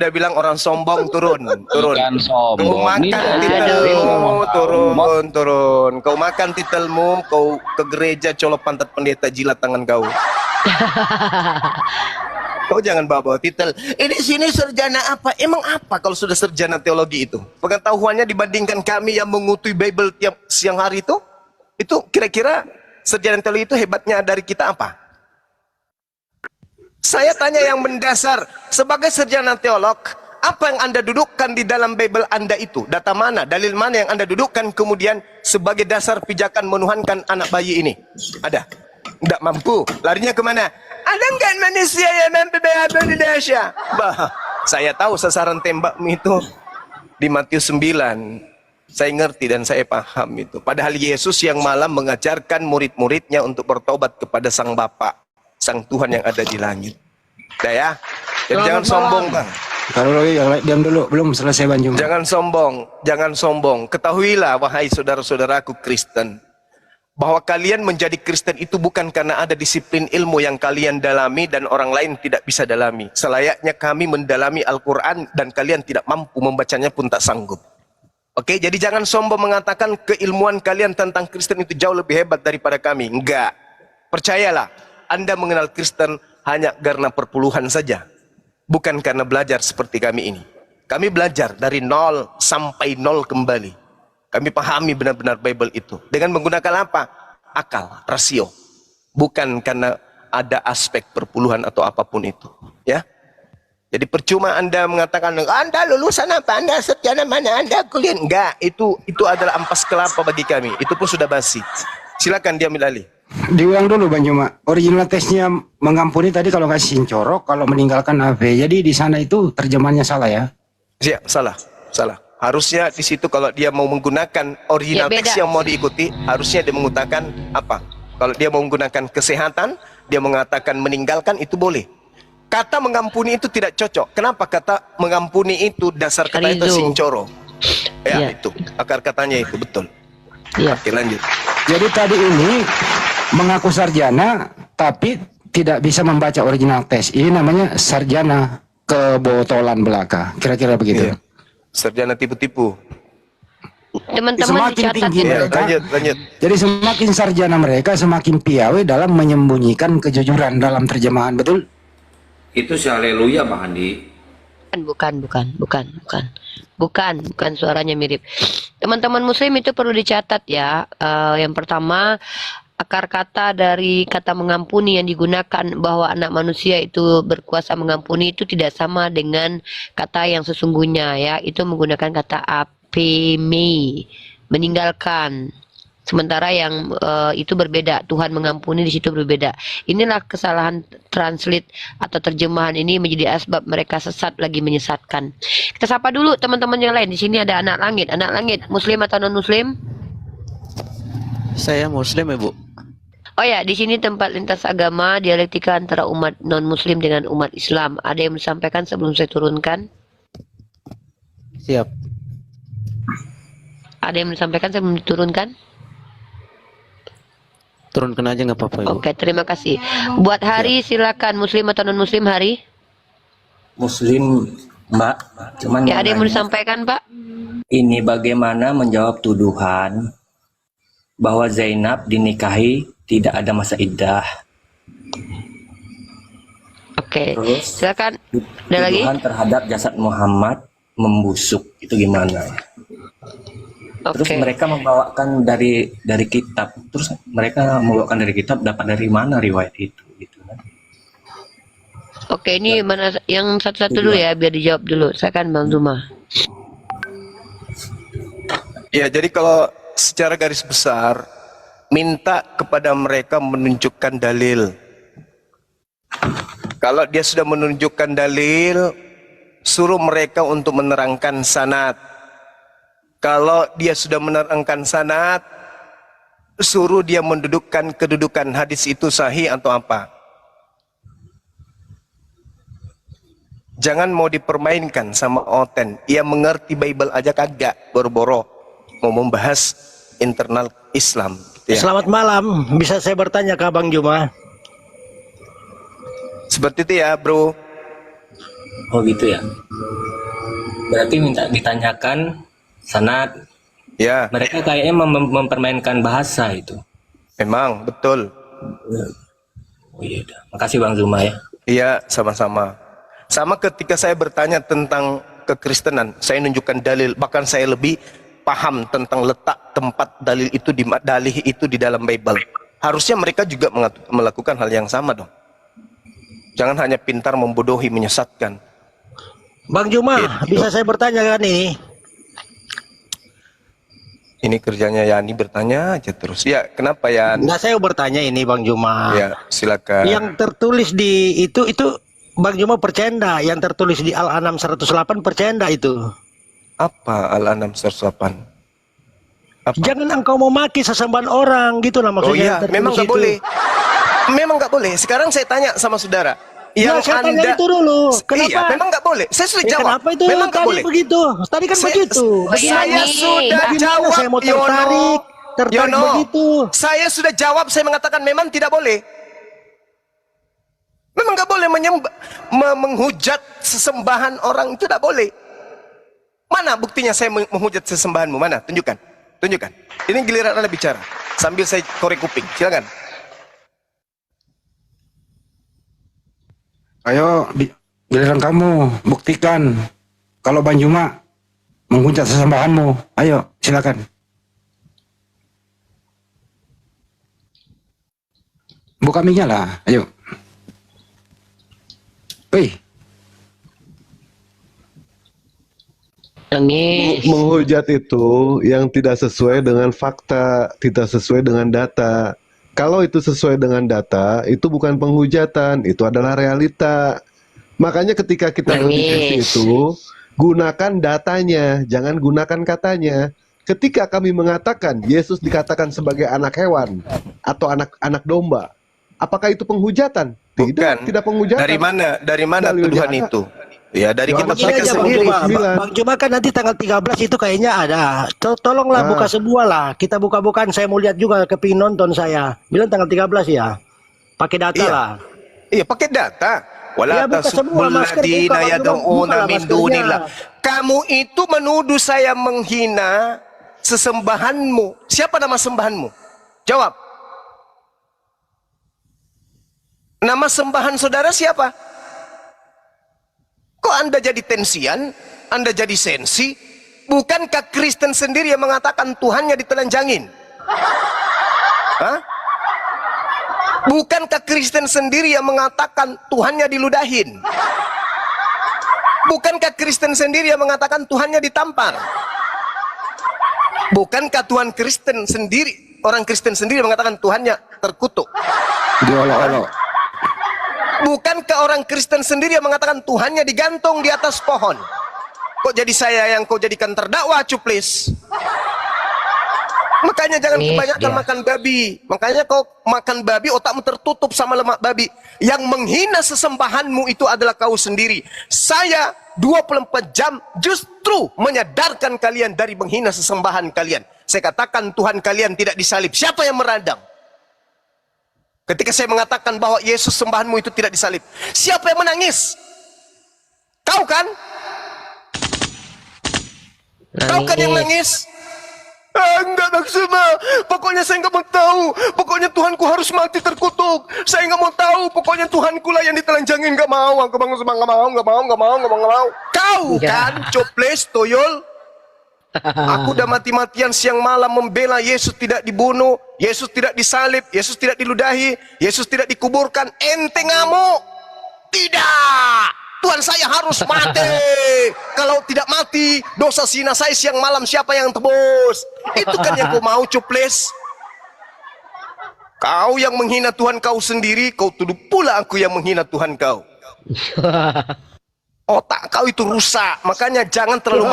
Udah bilang orang sombong, turun. Bukan Kau sombong. makan titelmu, turun. Kau makan titelmu, kau ke gereja colok pantat pendeta, jilat tangan kau. Kau jangan bawa titel. Ini sini sarjana apa? Emang apa kalau sudah sarjana teologi itu? Pengetahuannya dibandingkan kami yang mengutui Bible tiap siang hari itu? Itu kira-kira sarjana teologi itu hebatnya dari kita apa? Saya tanya yang mendasar, sebagai sarjana teolog, apa yang Anda dudukkan di dalam Bible Anda itu? Data mana, dalil mana yang Anda dudukkan kemudian sebagai dasar pijakan menuhankan anak bayi ini? Ada? Tidak mampu. Larinya kemana? Ada nggak manusia yang mampu berapa di Indonesia? Bah, saya tahu sasaran tembakmu itu di Matius 9. Saya ngerti dan saya paham itu. Padahal Yesus yang malam mengajarkan murid-muridnya untuk bertobat kepada Sang Bapa, Sang Tuhan yang ada di langit. Udah ya. Jadi jangan sombong, Bang. Kalau lagi diam dulu, belum selesai Bang Juma. Jangan sombong. Ketahuilah wahai saudara-saudaraku Kristen, bahwa kalian menjadi Kristen itu bukan karena ada disiplin ilmu yang kalian dalami dan orang lain tidak bisa dalami. Selayaknya kami mendalami Al-Quran dan kalian tidak mampu membacanya pun tak sanggup. Oke, jadi jangan sombong mengatakan keilmuan kalian tentang Kristen itu jauh lebih hebat daripada kami. Enggak. Percayalah, Anda mengenal Kristen hanya karena perpuluhan saja. Bukan karena belajar seperti kami ini. Kami belajar dari nol sampai nol kembali. Kami pahami benar-benar Bible itu. Dengan menggunakan apa? Akal, rasio. Bukan karena ada aspek perpuluhan atau apapun itu. Ya. Jadi percuma Anda mengatakan, Anda lulusan apa? Anda sarjana mana? Anda kuliah? Enggak, itu adalah ampas kelapa bagi kami. Itu pun sudah basi. Silakan diambil alih. Diulang dulu Bang Juma. Original teksnya mengampuni tadi kalau kasih corok, kalau meninggalkan AV. Jadi di sana itu terjemahannya salah ya? Iya, salah. Harusnya di situ kalau dia mau menggunakan original teks yang mau diikuti, harusnya dia mengatakan apa? Kalau dia mau menggunakan kesehatan, dia mengatakan meninggalkan, itu boleh. Kata mengampuni itu tidak cocok. Kenapa kata mengampuni itu dasar kata itu sincoro? Ya, itu akar katanya itu betul. Iya. Oke, lanjut. Jadi tadi ini mengaku sarjana tapi tidak bisa membaca original teks. Ini namanya sarjana kebotolan belaka. Kira-kira begitu. Iya. Sarjana tipu-tipu. Teman-teman Semakin tinggi mereka, lanjut. jadi semakin sarjana mereka semakin piawai dalam menyembunyikan kejujuran dalam terjemahan, betul? Itu si haleluya Bang Andi. Bukan, suaranya mirip. Teman-teman muslim itu perlu dicatat ya. Yang pertama, akar kata dari kata mengampuni yang digunakan bahwa anak manusia itu berkuasa mengampuni itu tidak sama dengan kata yang sesungguhnya ya. Itu menggunakan kata apeme, meninggalkan. Sementara yang itu berbeda, Tuhan mengampuni di situ berbeda. Inilah kesalahan translate atau terjemahan ini menjadi asbab mereka sesat lagi menyesatkan. Kita sapa dulu teman-teman yang lain. Di sini ada anak langit, muslim atau non muslim? Saya muslim Ibu. Oh ya, di sini tempat lintas agama, dialektika antara umat non muslim dengan umat Islam. Ada yang disampaikan sebelum saya turunkan? Siap. Ada yang disampaikan sebelum diturunkan? Turunkan aja nggak apa-apa Ibu. Oke, terima kasih. Buat Hari silakan, muslim atau non muslim Hari? Muslim Mbak, cuman Ya, ada yang mau disampaikan Pak? ini bagaimana menjawab tuduhan bahwa Zainab dinikahi tidak ada masa iddah. Oke, Terus silakan. Ada lagi? tuduhan terhadap jasad Muhammad membusuk, itu gimana? Terus Oke. mereka membawakan dari kitab. Terus mereka membawakan dari kitab, dapat dari mana riwayat itu gitu kan? Oke, ini mana yang satu-satu dulu ya biar dijawab dulu. Silakan Bang Zuma. Ya, jadi kalau secara garis besar minta kepada mereka menunjukkan dalil. Kalau dia sudah menunjukkan dalil, suruh mereka untuk menerangkan sanad. Kalau dia sudah menerangkan sanad, suruh dia mendudukkan kedudukan hadis itu sahih atau apa. Jangan mau dipermainkan sama Oten. Ia mengerti Bible aja kagak, boro-boro mau membahas internal Islam. Ya. Selamat malam, bisa saya bertanya ke Abang Juma? Seperti itu ya, bro. Oh gitu ya. Berarti minta ditanyakan sanad. Ya, Mereka kayaknya mempermainkan bahasa itu. memang betul. Oh iya dah. Makasih Bang Zuma ya. Iya, sama-sama. Sama ketika saya bertanya tentang kekristenan, saya nunjukkan dalil, bahkan saya lebih paham tentang letak tempat dalil itu di dalam Bible. Harusnya mereka juga melakukan hal yang sama dong. Jangan hanya pintar membodohi, menyesatkan. Bang Juma, bisa saya bertanya kan ini? Ini kerjanya Yani bertanya aja terus. Ya, kenapa Yan? Nggak, saya bertanya ini Bang Juma. Ya, silakan. Yang tertulis di itu Bang Juma percaya enggak? Yang tertulis di Al-An'am 108 percaya enggak itu? Apa Al-An'am 108? Apa? Jangan engkau memaki sesembahan orang gitu lah Oh maksudnya. iya, yang tertulis memang nggak itu. boleh. Memang nggak boleh. Sekarang saya tanya sama saudara. Ya, saya tanya itu dulu. Kenapa? Iya, memang nggak boleh. Saya sudah jawab. Kenapa itu memang nggak tadi boleh. begitu? Tadi kan begitu. Saya Begini. sudah Gimana jawab, saya mau tertarik Yono. begitu. Saya sudah jawab. Saya mengatakan memang tidak boleh. Memang nggak boleh menghujat sesembahan orang, itu tidak boleh. Mana buktinya saya menghujat sesembahanmu? Mana? Tunjukkan. Tunjukkan. Ini giliran Anda bicara. Sambil saya korek kuping. Silakan. Ayo, giliran kamu buktikan kalau Bang Juma menghujat sesembahanmu. Ayo, silakan. Buka mic-nya lah, ayo. Wih, Nangis. Menghujat itu yang tidak sesuai dengan fakta, tidak sesuai dengan data. Kalau itu sesuai dengan data, itu bukan penghujatan, itu adalah realita. Makanya ketika kita berdiskusi itu, gunakan datanya, jangan gunakan katanya. Ketika kami mengatakan Yesus dikatakan sebagai anak hewan atau anak domba, apakah itu penghujatan? Bukan. Tidak penghujatan. Dari mana Dalilnya tuduhan ada. itu? Ya, dari Yohanes kitab Begini aja Bang sendiri. Juma. Bang Juma kan nanti tanggal 13 itu kayaknya ada. Tolonglah buka sebuah lah. Kita buka-bukaan, saya mau lihat juga, kepingin nonton saya. Bilang tanggal 13 ya. Pakai data Iya. lah. Iya, pakai data. Iya, Wala buka semua masker, tasubbuladina buka, Bang, yad'una bukalah min maskernya. dunillah. Kamu itu menuduh saya menghina sesembahanmu. Siapa nama sembahanmu? Jawab. Nama sembahan saudara siapa? Kok Anda jadi tensian? Anda jadi sensi? Bukankah Kristen sendiri yang mengatakan Tuhannya ditelanjangin? Hah? Bukankah Kristen sendiri yang mengatakan Tuhannya diludahin? Bukankah Kristen sendiri yang mengatakan Tuhannya ditampar? Bukankah Tuhan Kristen sendiri, orang Kristen sendiri mengatakan Tuhannya terkutuk? diolok-olok. Bukankah orang Kristen sendiri yang mengatakan Tuhannya digantung di atas pohon? Kok jadi saya yang kau jadikan terdakwa, cuplis? Makanya jangan kebanyakan makan babi. Makanya kau makan babi, otakmu tertutup sama lemak babi. Yang menghina sesembahanmu itu adalah kau sendiri. Saya 24 jam justru menyadarkan kalian dari menghina sesembahan kalian. Saya katakan Tuhan kalian tidak disalib. Siapa yang meradang? Ketika saya mengatakan bahwa Yesus sembahanmu itu tidak disalib, siapa yang menangis? Kau kan? Kau kan yang nangis? Enggak, Maksuma. Pokoknya saya enggak mau tahu. Pokoknya Tuhanku harus mati terkutuk. Saya enggak mau tahu. Pokoknya Tuhanku lah yang ditelanjangin. Enggak mau. Aku Bang Suma enggak mau. Kau kan, coples, toyol. Aku udah mati-matian siang malam membela Yesus tidak dibunuh, Yesus tidak disalib, Yesus tidak diludahi, Yesus tidak dikuburkan. Ente ngamuk? Tidak. Tuhan saya harus mati. Kalau tidak mati, dosa zina saya siang malam siapa yang tebus? Itu kan yang kau mau, cuples. Kau yang menghina Tuhan kau sendiri, kau tuduh pula aku yang menghina Tuhan kau. Otak kau itu rusak, makanya jangan terlalu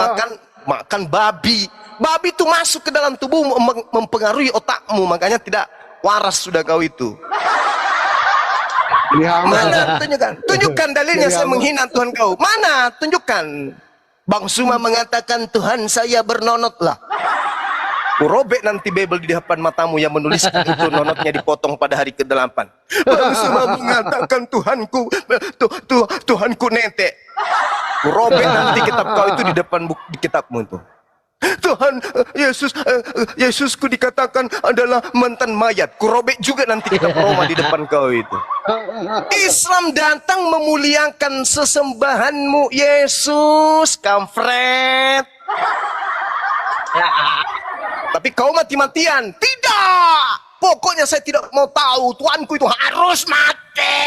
makan babi. Babi itu masuk ke dalam tubuhmu, mempengaruhi otakmu, makanya tidak waras sudah kau itu. Mana? Tunjukkan dalilnya saya menghina Tuhan kau. Mana? Tunjukkan. Bang Suma mengatakan Tuhan saya bernonot lah. Kurobek nanti Bible di depan matamu yang menuliskan itu, nonotnya dipotong pada hari ke-8. Bangsa mengatakan Tuhanku, Tuhanku netek. Kurobek nanti kitab kau itu di depan di kitabmu itu. Tuhan Yesusku dikatakan adalah mantan mayat. Kurobek juga nanti kitab Roma di depan kau itu. Islam datang memuliakan sesembahanmu Yesus, kampret. Tapi kau mati-matian. Tidak. Pokoknya saya tidak mau tahu. Tuhanku itu harus mati.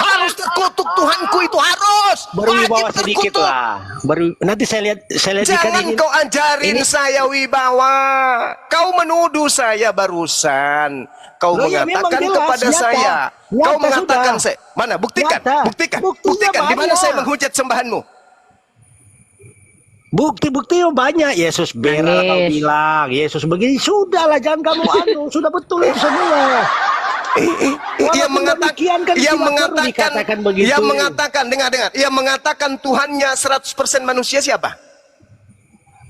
Harus terkutuk, Tuhanku itu harus. Berwibawa Wajib sedikit terkutuk. lah. Nanti saya lihat Jangan ini. kau ajarin saya wibawa. Kau menuduh saya barusan. Kau Loh, ya, memang mengatakan jelas, kepada nyata. saya. Nyata Kau mengatakan sudah. saya. Mana? Buktikan. Nyata. Buktikan. Buktinya Buktikan. Di mana banyak. saya menghujat sembahanmu? Bukti-bukti banyak. Yesus bela kau Nangis. bilang. Yesus begini. Sudahlah, jangan kamu sudah betul itu semua. Ia Walaupun mengatakan, demikian kan ia tidak perlu mengatakan, dikatakan begitu. ia mengatakan, dengar, ia mengatakan Tuhannya 100% manusia siapa?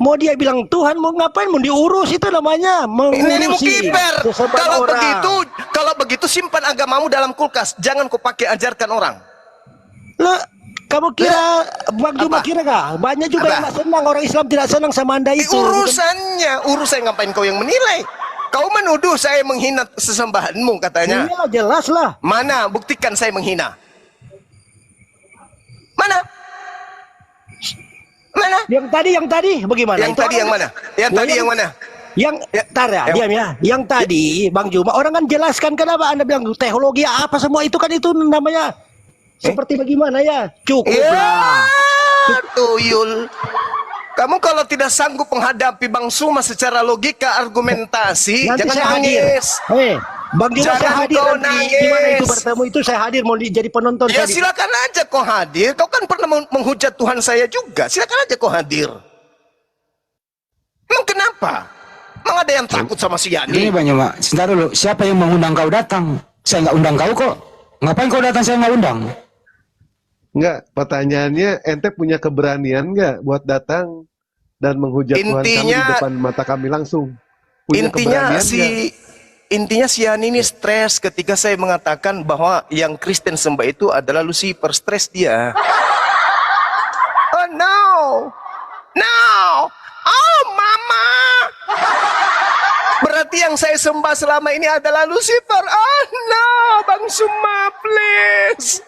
Mau dia bilang Tuhan mau ngapain? Mau diurus, itu namanya Nenekmu mengurusi kiper. sesembahan orang. Kalau begitu simpan agamamu dalam kulkas. Jangan kau pakai ajarkan orang. Lah, kamu kira Bang Juma Apa? kira kah? Banyak juga Apa? yang tak senang, orang Islam tidak senang sama Anda itu. Urusan ngapain kau yang menilai? Kau menuduh saya menghina sesembahanmu katanya. Iyalah, jelas lah. Mana? Buktikan saya menghina. Mana? Mana? Yang tadi bagaimana? Yang Itu tadi orang- yang mana? Yang tadi yang mana? Yang Ya, tar ya, yang- diam ya. Yang tadi Bang Juma orang kan jelaskan kenapa Anda bilang teologi apa semua itu kan itu namanya seperti bagaimana ya? Cukup lah. Ya, tuyul. Kamu kalau tidak sanggup menghadapi Bang Suma secara logika argumentasi, Nanti jangan saya hadir. nangis. Bang Juma Jangan saya hadir kau nanti di mana itu nangis. bertemu itu saya hadir mau jadi penonton Ya saya di- silakan aja kau hadir. Kau kan pernah menghujat Tuhan saya juga. Silakan aja kau hadir. Emang kenapa? Emang ada yang takut sama si Ini Yani? Bang Juma, sebentar dulu. Siapa yang mengundang kau datang? Saya nggak undang kau kok. Ngapain kau datang? Saya nggak undang. Enggak, pertanyaannya ente punya keberanian enggak buat datang dan menghujat Tuhan kami di Intinya- depan mata kami langsung? Punya Intinya keberanian nggak? si Yani ini stres ketika saya mengatakan bahwa yang Kristen sembah itu adalah Lucifer. Stres dia. Oh no. No. Oh mama. Berarti yang saya sembah selama ini adalah Lucifer. Oh no, Bang Suma, please.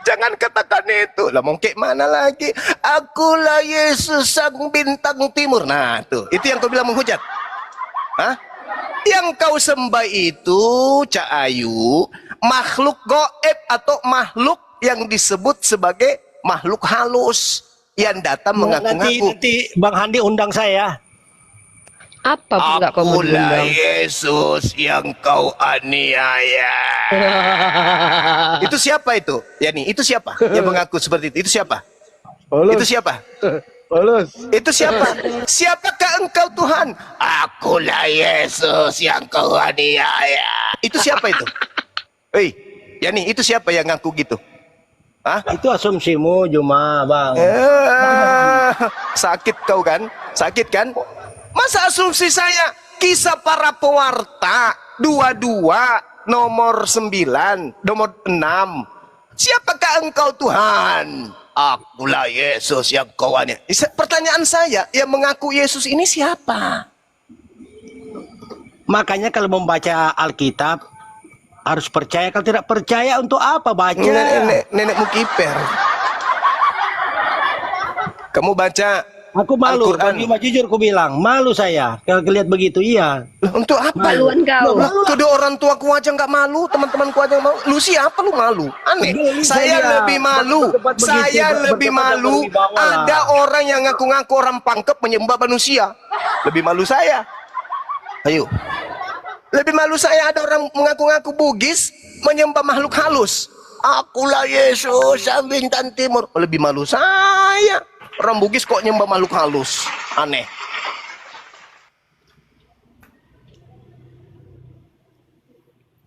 Jangan katakan itu. Lah mau kayak mana lagi? Akulah Yesus sang bintang timur. Nah, tuh. Itu yang kau bilang menghujat. Hah? Yang kau sembah itu, Cak Ayu, makhluk goib atau makhluk yang disebut sebagai makhluk halus yang datang mengaku-ngaku. nanti Bang Handi undang saya. Apa pula kau mau Akulah diundang? Yesus yang kau aniaya. Itu siapa itu? Yani, itu siapa yang mengaku seperti itu? Itu siapa? Polos, Itu siapa? polos. Itu siapa? Siapakah engkau Tuhan? Akulah Yesus yang kau aniaya. Itu siapa itu? Hei, Yani, itu siapa yang ngaku gitu? Hah? Itu asumsimu Juma, Bang. Sakit kau kan? Sakit kan? Masa asumsi saya? Kisah para pewarta 22 nomor 9 nomor 6. Siapakah engkau Tuhan? Akulah Yesus yang kau aniaya. Pertanyaan saya, yang mengaku Yesus ini siapa? Makanya kalau membaca Alkitab harus percaya. Kalau tidak percaya untuk apa baca? Nenekmu kiper. Kamu baca Aku malu. Al-Quran. Bang Juma jujur aku bilang malu saya kalau lihat begitu. Iya. Lah, untuk apa? Maluan kau. Kedua orang tuaku aja nggak malu, teman-temanku aja nggak malu. Lu siapa lu malu? Aneh. Geli Saya saya. lebih malu. Berdebat begitu, Saya lebih berdebat malu. yang berwibawa lah. Ada orang yang ngaku-ngaku orang pangkep menyembah manusia. Lebih malu saya. Ayo. Lebih malu saya ada orang mengaku-ngaku Bugis menyembah makhluk halus. Akulah Yesus sang bintang timur. Lebih malu saya. Orang Bugis kok nyembah makhluk halus. Aneh.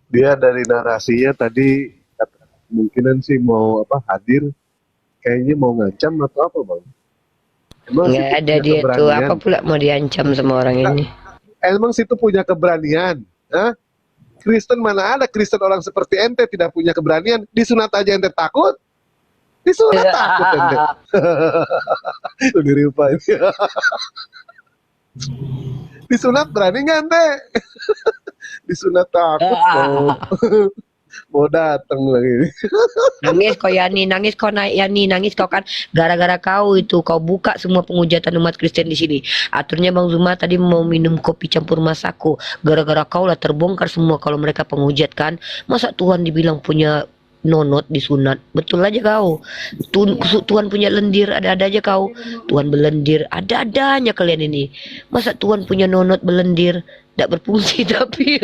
Dia dari narasinya tadi kemungkinan sih mau hadir, kayaknya mau ngancam atau apa, Bang? Emang Nggak situ ada punya dia tuh. keberanian? Apa pula mau diancam sama orang ini? Emang situ punya keberanian? Hah? Kristen mana ada Kristen orang seperti ente tidak punya keberanian? Disunat aja ente takut? Disunat takut ente. Udah rupa ini. Disunat berani nggak ente? Disunat takut mau datang lagi. Nangis kau Yani, nangis kau naik Yani, nangis kau kan gara-gara kau itu kau buka semua penghujatan umat Kristen di sini. Aturnya Bang Zuma tadi mau minum kopi campur Masako. Gara-gara kau lah terbongkar semua kalau mereka penghujat kan. Masa Tuhan dibilang punya nonot disunat? Betul aja kau. Tuhan punya lendir, ada-ada aja kau. Tuhan belendir, ada-adanya kalian ini. Masa Tuhan punya nonot belendir, tidak berfungsi tapi.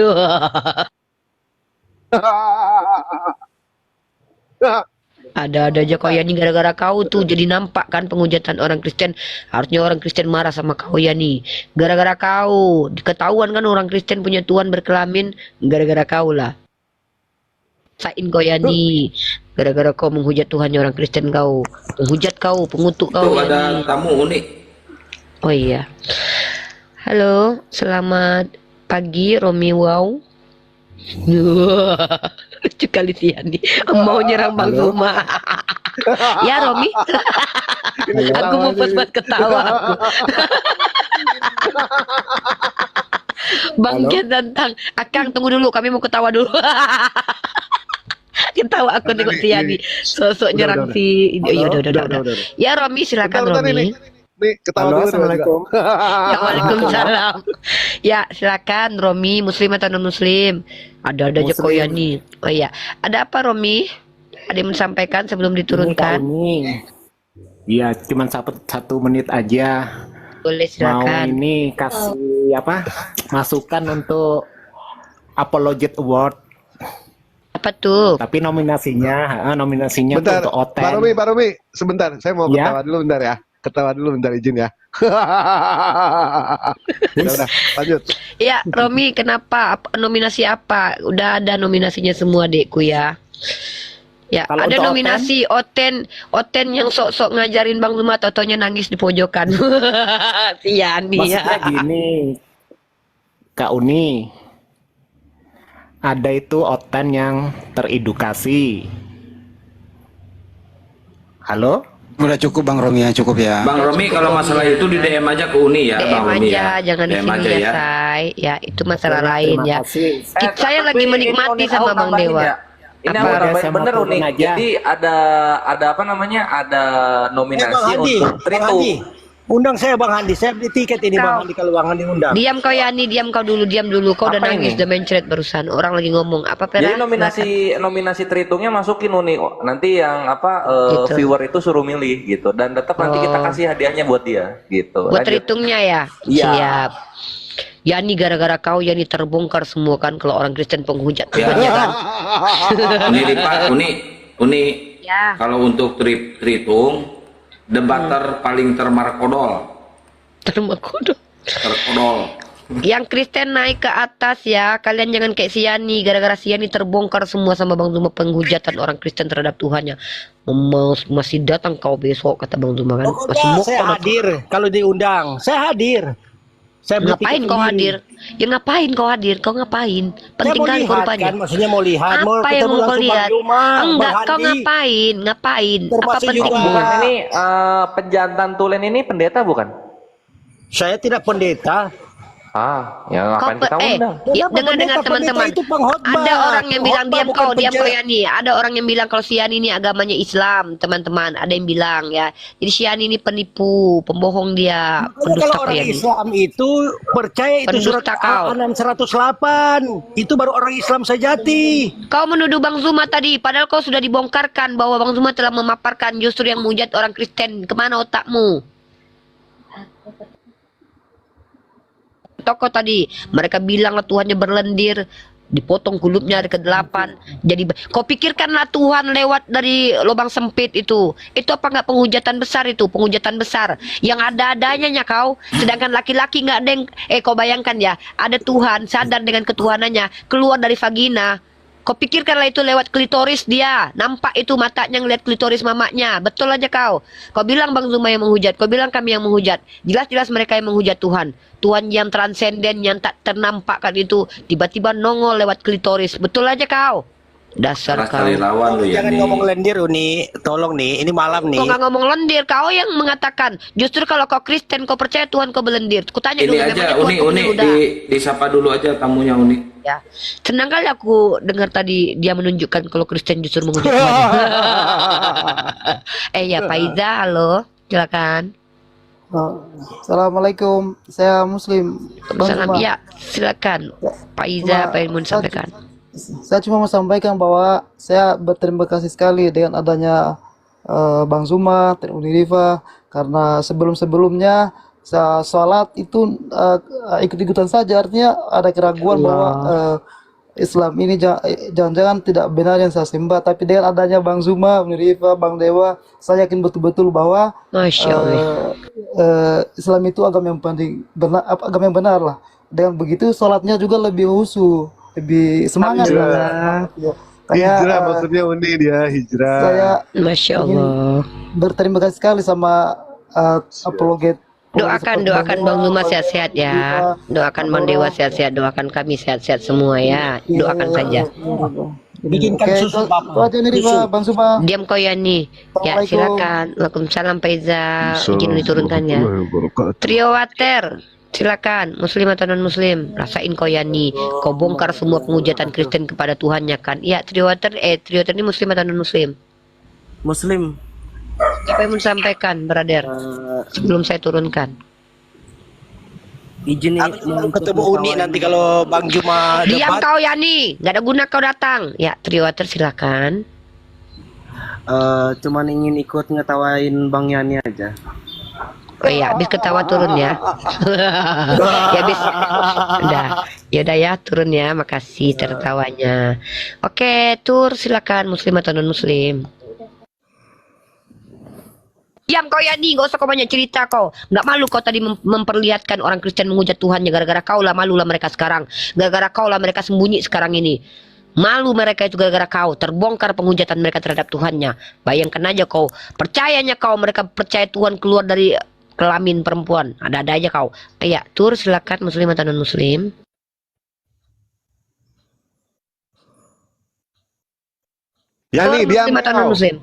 Ada aja kau Yani, gara-gara kau tuh jadi nampak kan penghujatan orang Kristen. Harusnya orang Kristen marah sama kau Yani. Gara-gara kau ketahuan kan orang Kristen punya Tuhan berkelamin, gara-gara kau lah. Sain kau Yani. Gara-gara kau menghujat Tuhannya orang Kristen kau. Penghujat kau, pengutuk kau Tuh ada Yani. tamu unik. Oh iya. Halo, selamat pagi Romi Wow. Lucu kali si Yani. Mau nyerang Bang Zuma. Ya Romi. Aku mau pas-pas ketawa aku. Bangkit tentang Akang, tunggu dulu, kami mau ketawa dulu. Ketawa aku tengok si Yani. Sosok nyerang udah. si. Ya udah. Udah. Ya Romi, silakan Bentar, Romi. nih ketawa Halo, dulu. assalamualaikum. Ya, Waalaikumsalam. Ya, silakan Romi, muslim atau non muslim? Ada aja kok ya nih. Oh iya, ada apa Romi? Ada yang menyampaikan sebelum diturunkan? Iya, cuma satu menit aja. Boleh Mau silakan. ini kasih apa? Masukan untuk Apologet Award. Apa tuh? Tapi nominasinya Bentar, tuh untuk Oten. Pak Romi, sebentar. Saya mau Ya. ketawa dulu bentar ya. Ketawa dulu bentar, izin ya. Udah, lanjut. Ya, Romi, kenapa? Nominasi apa? Udah ada nominasinya semua, Dekku ya. Ya, Kalau ada untuk nominasi Oten yang sok-sok ngajarin Bang Zuma, totonya nangis di pojokan. Si Yani ya. Maksudnya gini, Kak Uni, ada itu Oten yang teredukasi. Halo? Udah cukup Bang Romi ya, cukup ya. Bang Romi kalau masalah itu di DM aja ke Uni ya, DM Bang Romi aja, ya. jangan di DM sini aja ya, ya. Say. Ya, itu masalah Terima lain ya. kasih. Saya lagi menikmati sama Bang Dewa. Ini Apa? aku Oke, tambahin saya mau bener turun unik. aja. Jadi ada apa namanya? Ada nominasi untuk Bang Tritum. Handi, undang saya Bang Handi. Saya beli tiket ini Bang Kau. Handi kalau Bang Handi undang. Diam kau Yani, diam kau dulu, diam dulu. Kau udah Apa nangis, ini? udah mencret barusan. Orang lagi ngomong. Apa Pera? Jadi nominasi Tritungnya masukin Uni. Nanti yang apa Gitu. viewer itu suruh milih gitu. Dan tetap nanti kita Oh. kasih hadiahnya buat dia gitu. Buat Lanjut. hitungnya ya? Iya. Siap. Yani gara-gara kau Yani terbongkar semua kan kalau orang Kristen penghujat Ya. Tuhannya kan. Uni Lipat, Uni. Ya. Kalau untuk Tritung, debater paling termarkodol. Termakodo. Terkodol. Yang Kristen naik ke atas ya. Kalian jangan kayak si Yani. Gara-gara si Yani terbongkar semua sama Bang Zuma penghujatan orang Kristen terhadap Tuhannya. Masih datang kau besok kata Bang Zuma kan. Masih Pokoknya mau saya kau datang. hadir kalau diundang. Saya hadir. Saya beli Ngapain tiket kau ini. hadir? Ya ngapain kau hadir? Kau ngapain? Saya Penting mau kali kau lihat rupanya. kan, maksudnya mau lihat, mau Apa yang ketemu mau kau langsung lihat? Bang Juma, Enggak, Bang kau Handi. ngapain? Ngapain? Apa Termasuk penting? juga- Bukan ini penjantan tulen ini pendeta bukan? Saya tidak pendeta. Ah, ya ngapain kita undang? Ya, dengar Pendeta teman-teman. itu pengkhotbah. Ada orang yang bilang Khotbah diam bukan kau penjara. Yani. Ada orang yang bilang kalau si Yani ini agamanya Islam, teman-teman. Ada yang bilang ya. Jadi si Yani ini penipu, pembohong dia, Makanya pendusta kalau kau orang Yani. Islam itu percaya itu surat Pendusta kau. Al-An'am 108. Itu baru orang Islam sejati. Kau menuduh Bang Zuma tadi, padahal kau sudah dibongkarkan bahwa Bang Zuma telah memaparkan justru yang menghujat orang Kristen. Kemana otakmu? Toko tadi, mereka bilang lah Tuhannya berlendir, dipotong kulupnya dari ke-8. Jadi, kau pikirkanlah Tuhan lewat dari lubang sempit itu. Itu apa nggak penghujatan besar itu? Penghujatan besar. Yang ada-adanya kau. Sedangkan laki-laki nggak ada yang, kau bayangkan ya, ada Tuhan, sadar dengan ketuhanannya, keluar dari vagina. Kau pikirkanlah itu lewat klitoris dia. Nampak itu matanya ngeliat klitoris mamanya. Betul aja kau. Kau bilang Bang Zuma yang menghujat. Kau bilang kami yang menghujat. Jelas-jelas mereka yang menghujat Tuhan. Tuhan yang transenden, yang tak ternampakkan itu. Tiba-tiba nongol lewat klitoris. Betul aja kau. Dasar Keras kau. cari lawan lu ya Jangan nih. ngomong lendir Uni, tolong nih, ini malam nih. Kau nggak ngomong lendir. Kau yang mengatakan. Justru kalau kau Kristen, kau percaya Tuhan, kau belendir. Kutanya Ini dulu. aja memangnya Tuhan Uni kau belendir? Udah. disapa dulu aja tamunya Uni. Ya, senang kali aku dengar tadi dia menunjukkan kalau Kristen justru menghujat Tuhan. Ya, Faiza, halo, silakan. Assalamualaikum, saya Muslim. Bang Salam, Zuma. ya, silakan. Faiza, apa yang mau disampaikan? Saya cuma mau sampaikan bahwa saya berterima kasih sekali dengan adanya Bang Zuma, Teh Uniriva, karena sebelum-sebelumnya saya sholat itu ikut-ikutan saja, artinya ada keraguan bahwa Islam ini jangan-jangan tidak benar yang saya sembah, tapi dengan adanya Bang Zuma, Uniriva, Bang Dewa, saya yakin betul-betul bahwa Masya Allah. Islam itu agama yang paling benar, agama yang benar lah. Dengan begitu sholatnya juga lebih khusyuk, lebih semangat lah. Ya. Hijrah maksudnya Uni dia hijrah. Saya Masya Allah. berterima kasih sekali sama apologet. Doakan Bang Zuma sehat-sehat ya. Doakan Bang Dewa sehat-sehat. Doakan kami sehat-sehat semua ya. Doakan saja. Bikinkan susu Itu Bapak. aja nih Riva, Bang Zuma. Diam kau ya nih. Ya, Assalamualaikum. silakan. Waalaikumsalam Faiza. Izin diturunkan ya. Trio Water. Silakan, muslim atau non muslim, rasain kau ya nih, kau bongkar semua penghujatan Kristen kepada Tuhannya kan? Iya, Trio Water ini muslim atau non muslim? Muslim. Apa yang mau disampaikan, brother? Sebelum saya turunkan. Izin nih. Aku baru ketemu Uni nanti kalau Bang Juma Diam debat. kau ya nih, nggak ada guna kau datang. Ya, Trio Water silakan. Cuman ingin ikut ngetawain Bang Yani aja. Oh iya, habis ketawa turun ya. Ya habis. Udah ya, turun ya. Makasih tertawanya. Oke, Tur silakan, muslim atau non muslim. Diam kau ya nih, gak usah kau banyak cerita kau. Nggak malu kau tadi memperlihatkan orang Kristen menghujat Tuhannya. Gara-gara kau lah, malu lah mereka sekarang. Gara-gara kau lah mereka sembunyi sekarang ini. Malu mereka itu gara-gara kau. Terbongkar penghujatan mereka terhadap Tuhannya. Bayangkan aja kau. Percayanya kau, mereka percaya Tuhan keluar dari kelamin perempuan. Ada-ada aja kau. Ya, Tur silakan, muslim atau non muslim. Ya nih, diam Muslim atau non kau. muslim.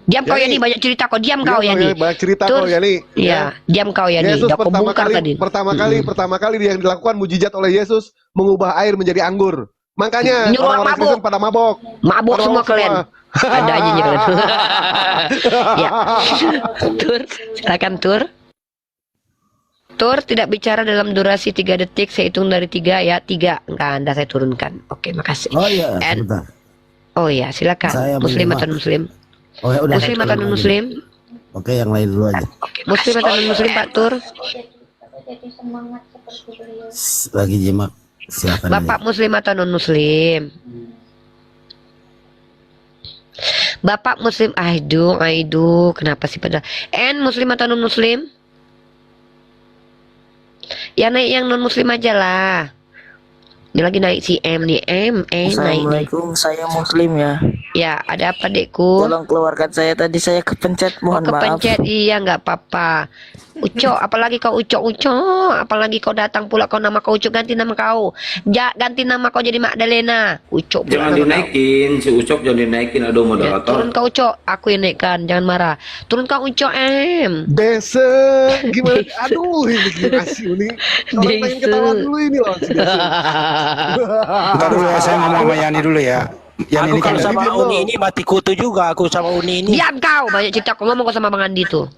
Diam kau ya nih, banyak cerita kau. Diam kau ya nih. Banyak cerita Tur, kau ya nih. Iya, diam kau ya nih. Yesus Udah kau bongkar tadi. pertama kali yang dilakukan mujizat oleh Yesus mengubah air menjadi anggur. Makanya Nyuruh orang orang-orang mabuk. Kristen pada mabok. Mabuk Pada semua mabok kalian. Ada aja nih kalian. Ya. Tur, silakan Tur. Tur tidak bicara dalam durasi 3 detik. Saya hitung dari 3 ya. 3. Enggak, Anda saya turunkan. Oke, makasih. Oh iya, And- sebentar. Oh ya, silakan. Saya Muslim menerima. atau non muslim? Oh ya udah. Muslim atau non muslim? Oke, yang lain dulu aja. Muslim atau non muslim Pak Tur? Lagi jimat. Silakan. Bapak muslim atau non muslim? Bapak muslim, aduh, kenapa sih pada? Muslim atau non muslim? Ya naik yang non muslim aja lah. Dia lagi naik si M nih, naik nih. Assalamualaikum, saya Muslim ya. Ya, ada apa dekku? Tolong keluarkan saya, tadi saya kepencet, mohon maaf. Kepencet, iya nggak apa-apa. Ucok, apalagi kau ucok, apalagi kau datang pula kau nama kau ucok, ganti nama kau. Ganti nama kau jadi Magdalena. Ucok pula Jangan nama kau. dinaikin, si Ucok jangan dinaikin, aduh Ya, moderator. turun kau ucok, aku yang naikkan, jangan marah. Turun kau ucok Besok gimana? Aduh, ini gimana sih Uni? Orang pengen ketawa dulu ini loh. si Besok. Bentar dulu ya, saya ngomong sama Yani dulu ya. Yani Aku ini kan kalau sama Uni ini mati kutu juga. Aku sama Uni ini. Diam kau, banyak cerita kau ngomong kau sama Bang Andi tuh.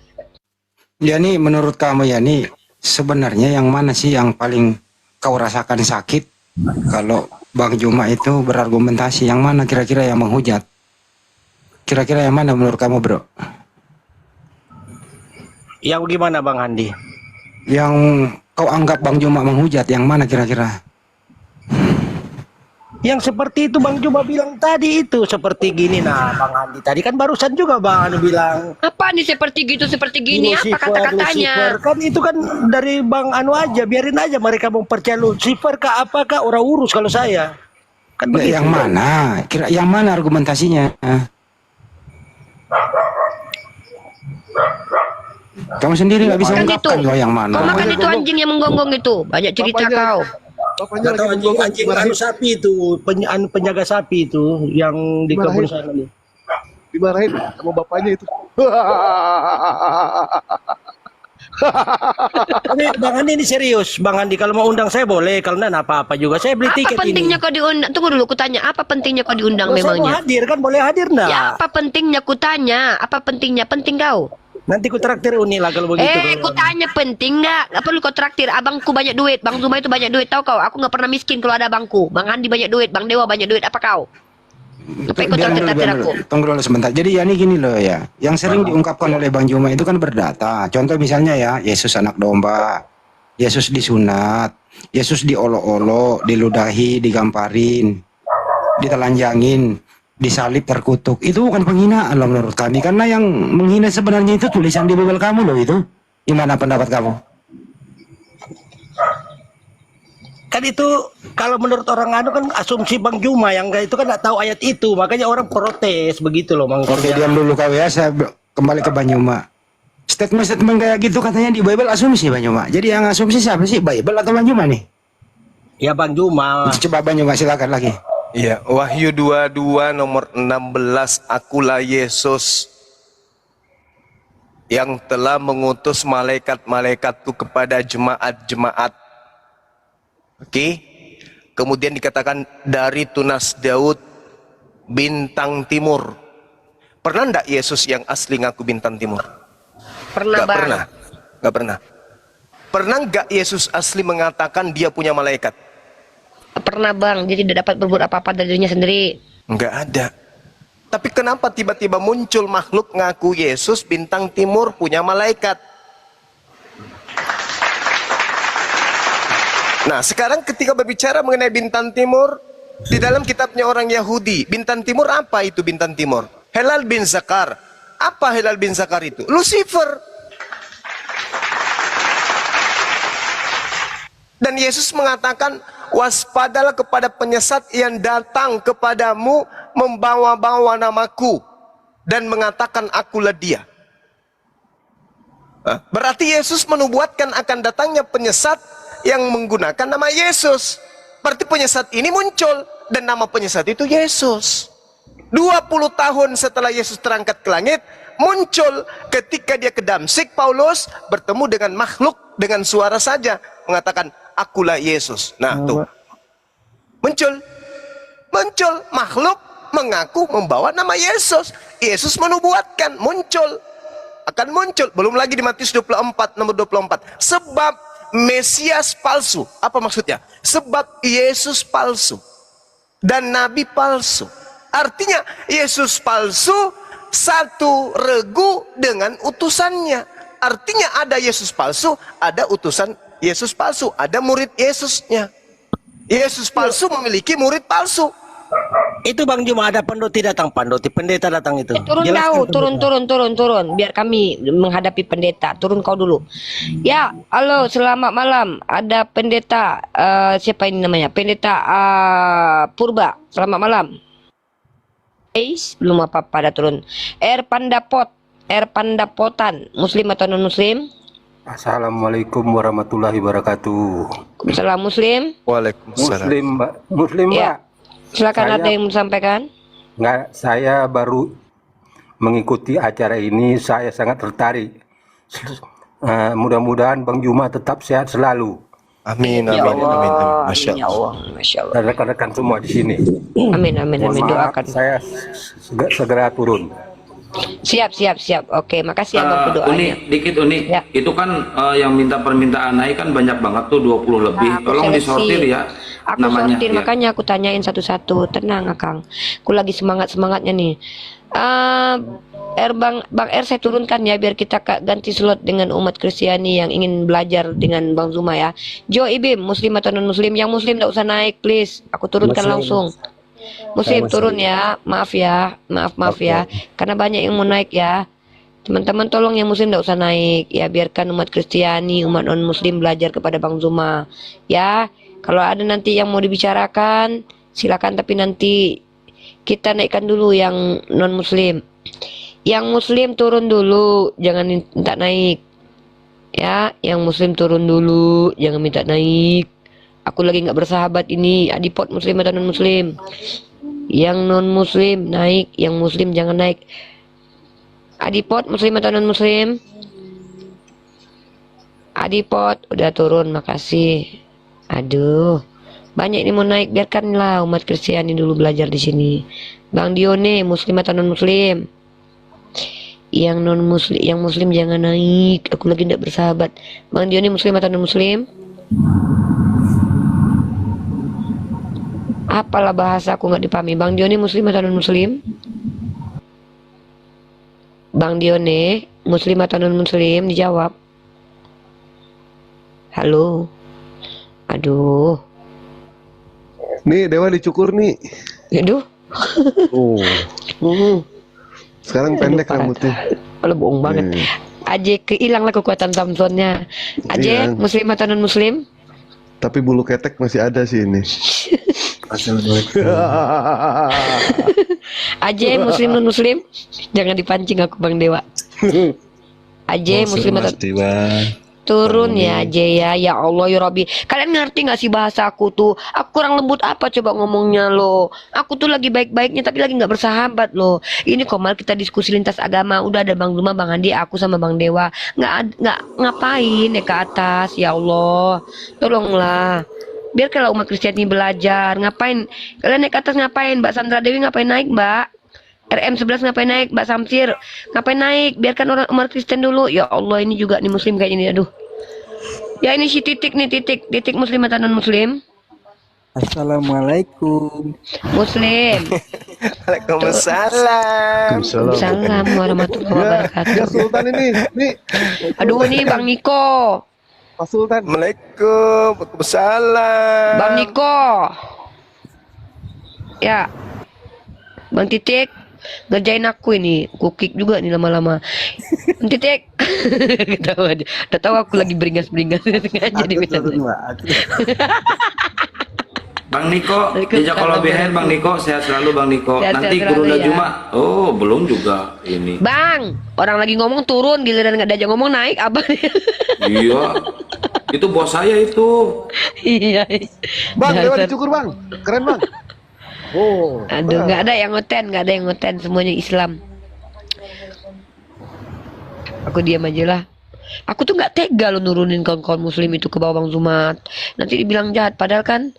Yani, menurut kamu Yani, sebenarnya yang mana sih yang paling kau rasakan sakit kalau Bang Juma itu berargumentasi? Yang mana kira-kira yang menghujat? Kira-kira yang mana menurut kamu, bro? Yang gimana Bang Andi? Yang kau anggap Bang Juma menghujat, yang mana kira-kira? Yang seperti itu Bang Juma bilang tadi itu seperti gini. Nah Bang Andi tadi kan barusan juga Bang Andi bilang Apa nih seperti gitu, seperti gini? Apa Lucifer, kata-katanya? kan itu kan dari Bang Anu aja, biarin aja mereka mau percaya Lucifer kah apakah orang urus kalau saya. Kan Ya, begitu. yang mana? Kira yang mana argumentasinya? Kamu sendiri nggak bisa Kan ungkapkan itu. loh yang Kau mana. makan itu anjing yang menggonggong itu. Banyak cerita Bapaknya- kau. Bapaknya Nggak lagi tahu anjing menggonggong, anjing dimarahin, anu sapi itu penjaga sapi itu yang di kebun sana nih. dimarahin sama bapaknya itu. Tapi Bang Andi ini serius, Bang Andi kalau mau undang saya boleh, kalau enggak apa-apa juga. Saya beli Apa tiket pentingnya ini. kau diundang? Tunggu dulu, kutanya. Apa pentingnya kau diundang Kalau saya mau memangnya? hadir kan boleh hadir Ya, enggak? apa pentingnya kutanya? Apa pentingnya? Penting kau? Nanti ku traktir Uni lah kalau begitu. Ku tanya penting nggak? Nggak perlu kau traktir. Abangku banyak duit, Bang Zuma itu banyak duit. Tahu kau? Aku nggak pernah miskin kalau ada abangku. Bang Andi banyak duit, Bang Dewa banyak duit. Apa kau? Apa ikut Biar dulu, traktir biar aku? dulu. Tunggu dulu sebentar. Jadi ya ini gini loh ya. Yang sering diungkapkan oleh Bang Juma itu kan berdata. Contoh misalnya ya, Yesus anak domba. Yesus disunat. Yesus diolok-olok, diludahi, digamparin, ditelanjangin, disalib, terkutuk. Itu bukan penghinaan loh menurut kami. Karena yang menghina sebenarnya itu tulisan di Bible kamu loh itu. Gimana pendapat kamu? Kan itu kalau menurut orang anu kan asumsi Bang Juma yang itu kan nggak tahu ayat itu, makanya orang protes begitu loh Bang. Oke, diam dulu kau ya. Saya kembali ke Bang Juma. Statement-statement kayak gitu katanya di Bible asumsi Bang Juma. Jadi yang asumsi siapa sih? Bible atau Bang Juma nih? Ya Bang Juma. Coba Bang Juma silakan lagi. Ya, Wahyu 22 nomor 16, akulah Yesus yang telah mengutus malaikat-malaikatku kepada jemaat-jemaat. Oke. Kemudian dikatakan dari tunas Daud bintang timur. Pernah enggak Yesus yang asli ngaku bintang timur? Pernah Gak Bang? pernah. Gak pernah. Pernah enggak Yesus asli mengatakan dia punya malaikat? Pernah Bang. Jadi tidak dapat berbuat apa-apa dari dirinya sendiri. Enggak ada. Tapi kenapa tiba-tiba muncul makhluk ngaku Yesus bintang timur punya malaikat? Nah, sekarang ketika berbicara mengenai bintang timur, di dalam kitabnya orang Yahudi, bintang timur apa itu bintang timur? Helal bin Zakar. Apa Helal bin Zakar itu? Lucifer. Dan Yesus mengatakan, waspadalah kepada penyesat yang datang kepadamu membawa-bawa namaku dan mengatakan akulah dia. Berarti Yesus menubuatkan akan datangnya penyesat yang menggunakan nama Yesus. Berarti penyesat ini muncul dan nama penyesat itu Yesus. 20 tahun setelah Yesus terangkat ke langit, muncul ketika dia ke Damsik, Paulus bertemu dengan makhluk dengan suara saja mengatakan akulah Yesus. Nah, tuh. Muncul makhluk mengaku membawa nama Yesus. Yesus menubuatkan akan muncul. Belum lagi di Matius 24 nomor 24. Sebab Mesias palsu. Apa maksudnya? Sebab Yesus palsu dan nabi palsu. Artinya Yesus palsu satu regu dengan utusannya. Artinya ada Yesus palsu, ada utusan Yesus palsu, ada murid Yesusnya. Yesus palsu memiliki murid palsu. Itu Bang Juma ada pendeta datang itu. Turun Jelaskan turun. Biar kami menghadapi pendeta. Turun kau dulu. Ya, halo, selamat malam. Ada pendeta, siapa ini namanya? Pendeta Purba. Selamat malam. Belum apa-apa, ada turun. Pandapotan. Muslim atau non-muslim? Assalamualaikum warahmatullahi wabarakatuh. Waalaikumsalam muslim. Waalaikumsalam. Muslim Mbak. Ya. Silakan, ada yang mau sampaikan? Enggak, saya baru mengikuti acara ini, saya sangat tertarik. Mudah-mudahan Bang Juma tetap sehat selalu. Amin, Ya amin, Allah, amin, amin. amin, Masya ya Allah. Allah, Masya Allah. Dan rekan-rekan semua di sini. Amin, amin, Mohon amin. maaf, Doakan. saya segera turun. Siap. Oke, makasih abang doanya. Uni, dikit Uni. Ya. Itu kan yang minta permintaan naik kan banyak banget tuh 20 lebih. Nah, aku Tolong seleksi. disortir ya Aku namanya. sortir, Ya. makanya aku tanyain satu-satu. Tenang, Akang. Aku lagi semangat-semangatnya nih. Bang R saya turunkan ya biar kita ganti slot dengan umat Kristiani yang ingin belajar dengan Bang Zuma ya. Jo Ibim, muslim atau non muslim? Yang muslim enggak usah naik please. Aku turunkan Muslim. langsung. Muslim turun ya. Maaf ya. Maaf ya. Karena banyak yang mau naik ya. Teman-teman tolong yang muslim enggak usah naik ya, biarkan umat Kristiani, umat non muslim belajar kepada Bang Zuma. Ya. Kalau ada nanti yang mau dibicarakan, Silakan, tapi nanti kita naikkan dulu yang non muslim. Yang muslim turun dulu, jangan minta naik. Ya, yang muslim turun dulu, jangan minta naik. Aku lagi nggak bersahabat ini, adipot muslim atau non muslim. Yang non muslim naik, yang muslim jangan naik. Adipot muslim atau non muslim? Adipot udah turun, makasih. Aduh, banyak ini mau naik, biarkanlah umat Kristiani dulu belajar di sini. Bang Dione, muslim atau non muslim? Yang non muslim, yang muslim jangan naik. Aku lagi tidak bersahabat. Bang Dione, muslim atau non muslim? Apalah bahasa aku nggak dipahami. Bang Dione, muslim atau non muslim? Bang Dione, muslim atau non muslim? Dijawab. Halo. Aduh. Nih Dewa dicukur nih. Aduh. Sekarang pendek rambutnya. Kalau bohong banget. Aje kehilanglah kekuatan Samsonnya. Aje, Hilang. muslim atau non muslim? Tapi bulu ketek masih ada sih ini. Aje, muslim non muslim? Jangan dipancing aku Bang Dewa. Aje, muslim atau turun ya Aje ya. Ya Allah ya Rabbi. Kalian ngerti gak sih bahasa aku tuh? Aku kurang lembut apa coba ngomongnya lo? Aku tuh lagi baik-baiknya tapi lagi nggak bersahabat lo. Ini Komal kita diskusi lintas agama. Udah ada Bang Duma, Bang Andi, aku sama Bang Dewa. Nggak ngapain ya ke atas. Ya Allah, tolonglah. Biar kalau umat Kristiani belajar. Ngapain? Kalian naik ke atas ngapain? Mbak Sandra Dewi ngapain naik Mbak? RM11 ngapain naik? Mbak Samsir ngapain naik? Biarkan orang umat Kristen dulu. Ya Allah, ini juga nih muslim kayak ini. Aduh. Ya ini si Titik nih, Titik muslim atau non muslim? Assalamualaikum. Muslim. Waalaikumsalam. Salam warahmatullahi wabarakatuh. Ya Sultan ini. Nih. Aduh, ini Bang Niko. Pak Sultan. Assalamualaikum. Waalaikumsalam. Bang Niko. Ya. Bang Titik, ngerjain aku ini, kukik juga nih lama-lama. Bang Titik, ketawa aja. Udah tahu aku lagi beringas-beringas sengaja di Bang Niko, jejak kalau behind Bang Niko, sehat selalu Bang Niko. Sehat Nanti selalu, Guru ya. Juma. Oh, belum juga ini. Bang, orang lagi ngomong turun, giliran nggak diajak ngomong naik, apa nih? Iya. Itu bos saya itu. Iya. Bang, Dewa Dasar. dicukur Bang. Keren Bang. Oh. Aduh, nggak ada yang ngoten, semuanya Islam. Aku diam aja lah. Aku tuh nggak tega lo nurunin kawan-kawan muslim itu ke bawah Bang Zumat. Nanti dibilang jahat, padahal kan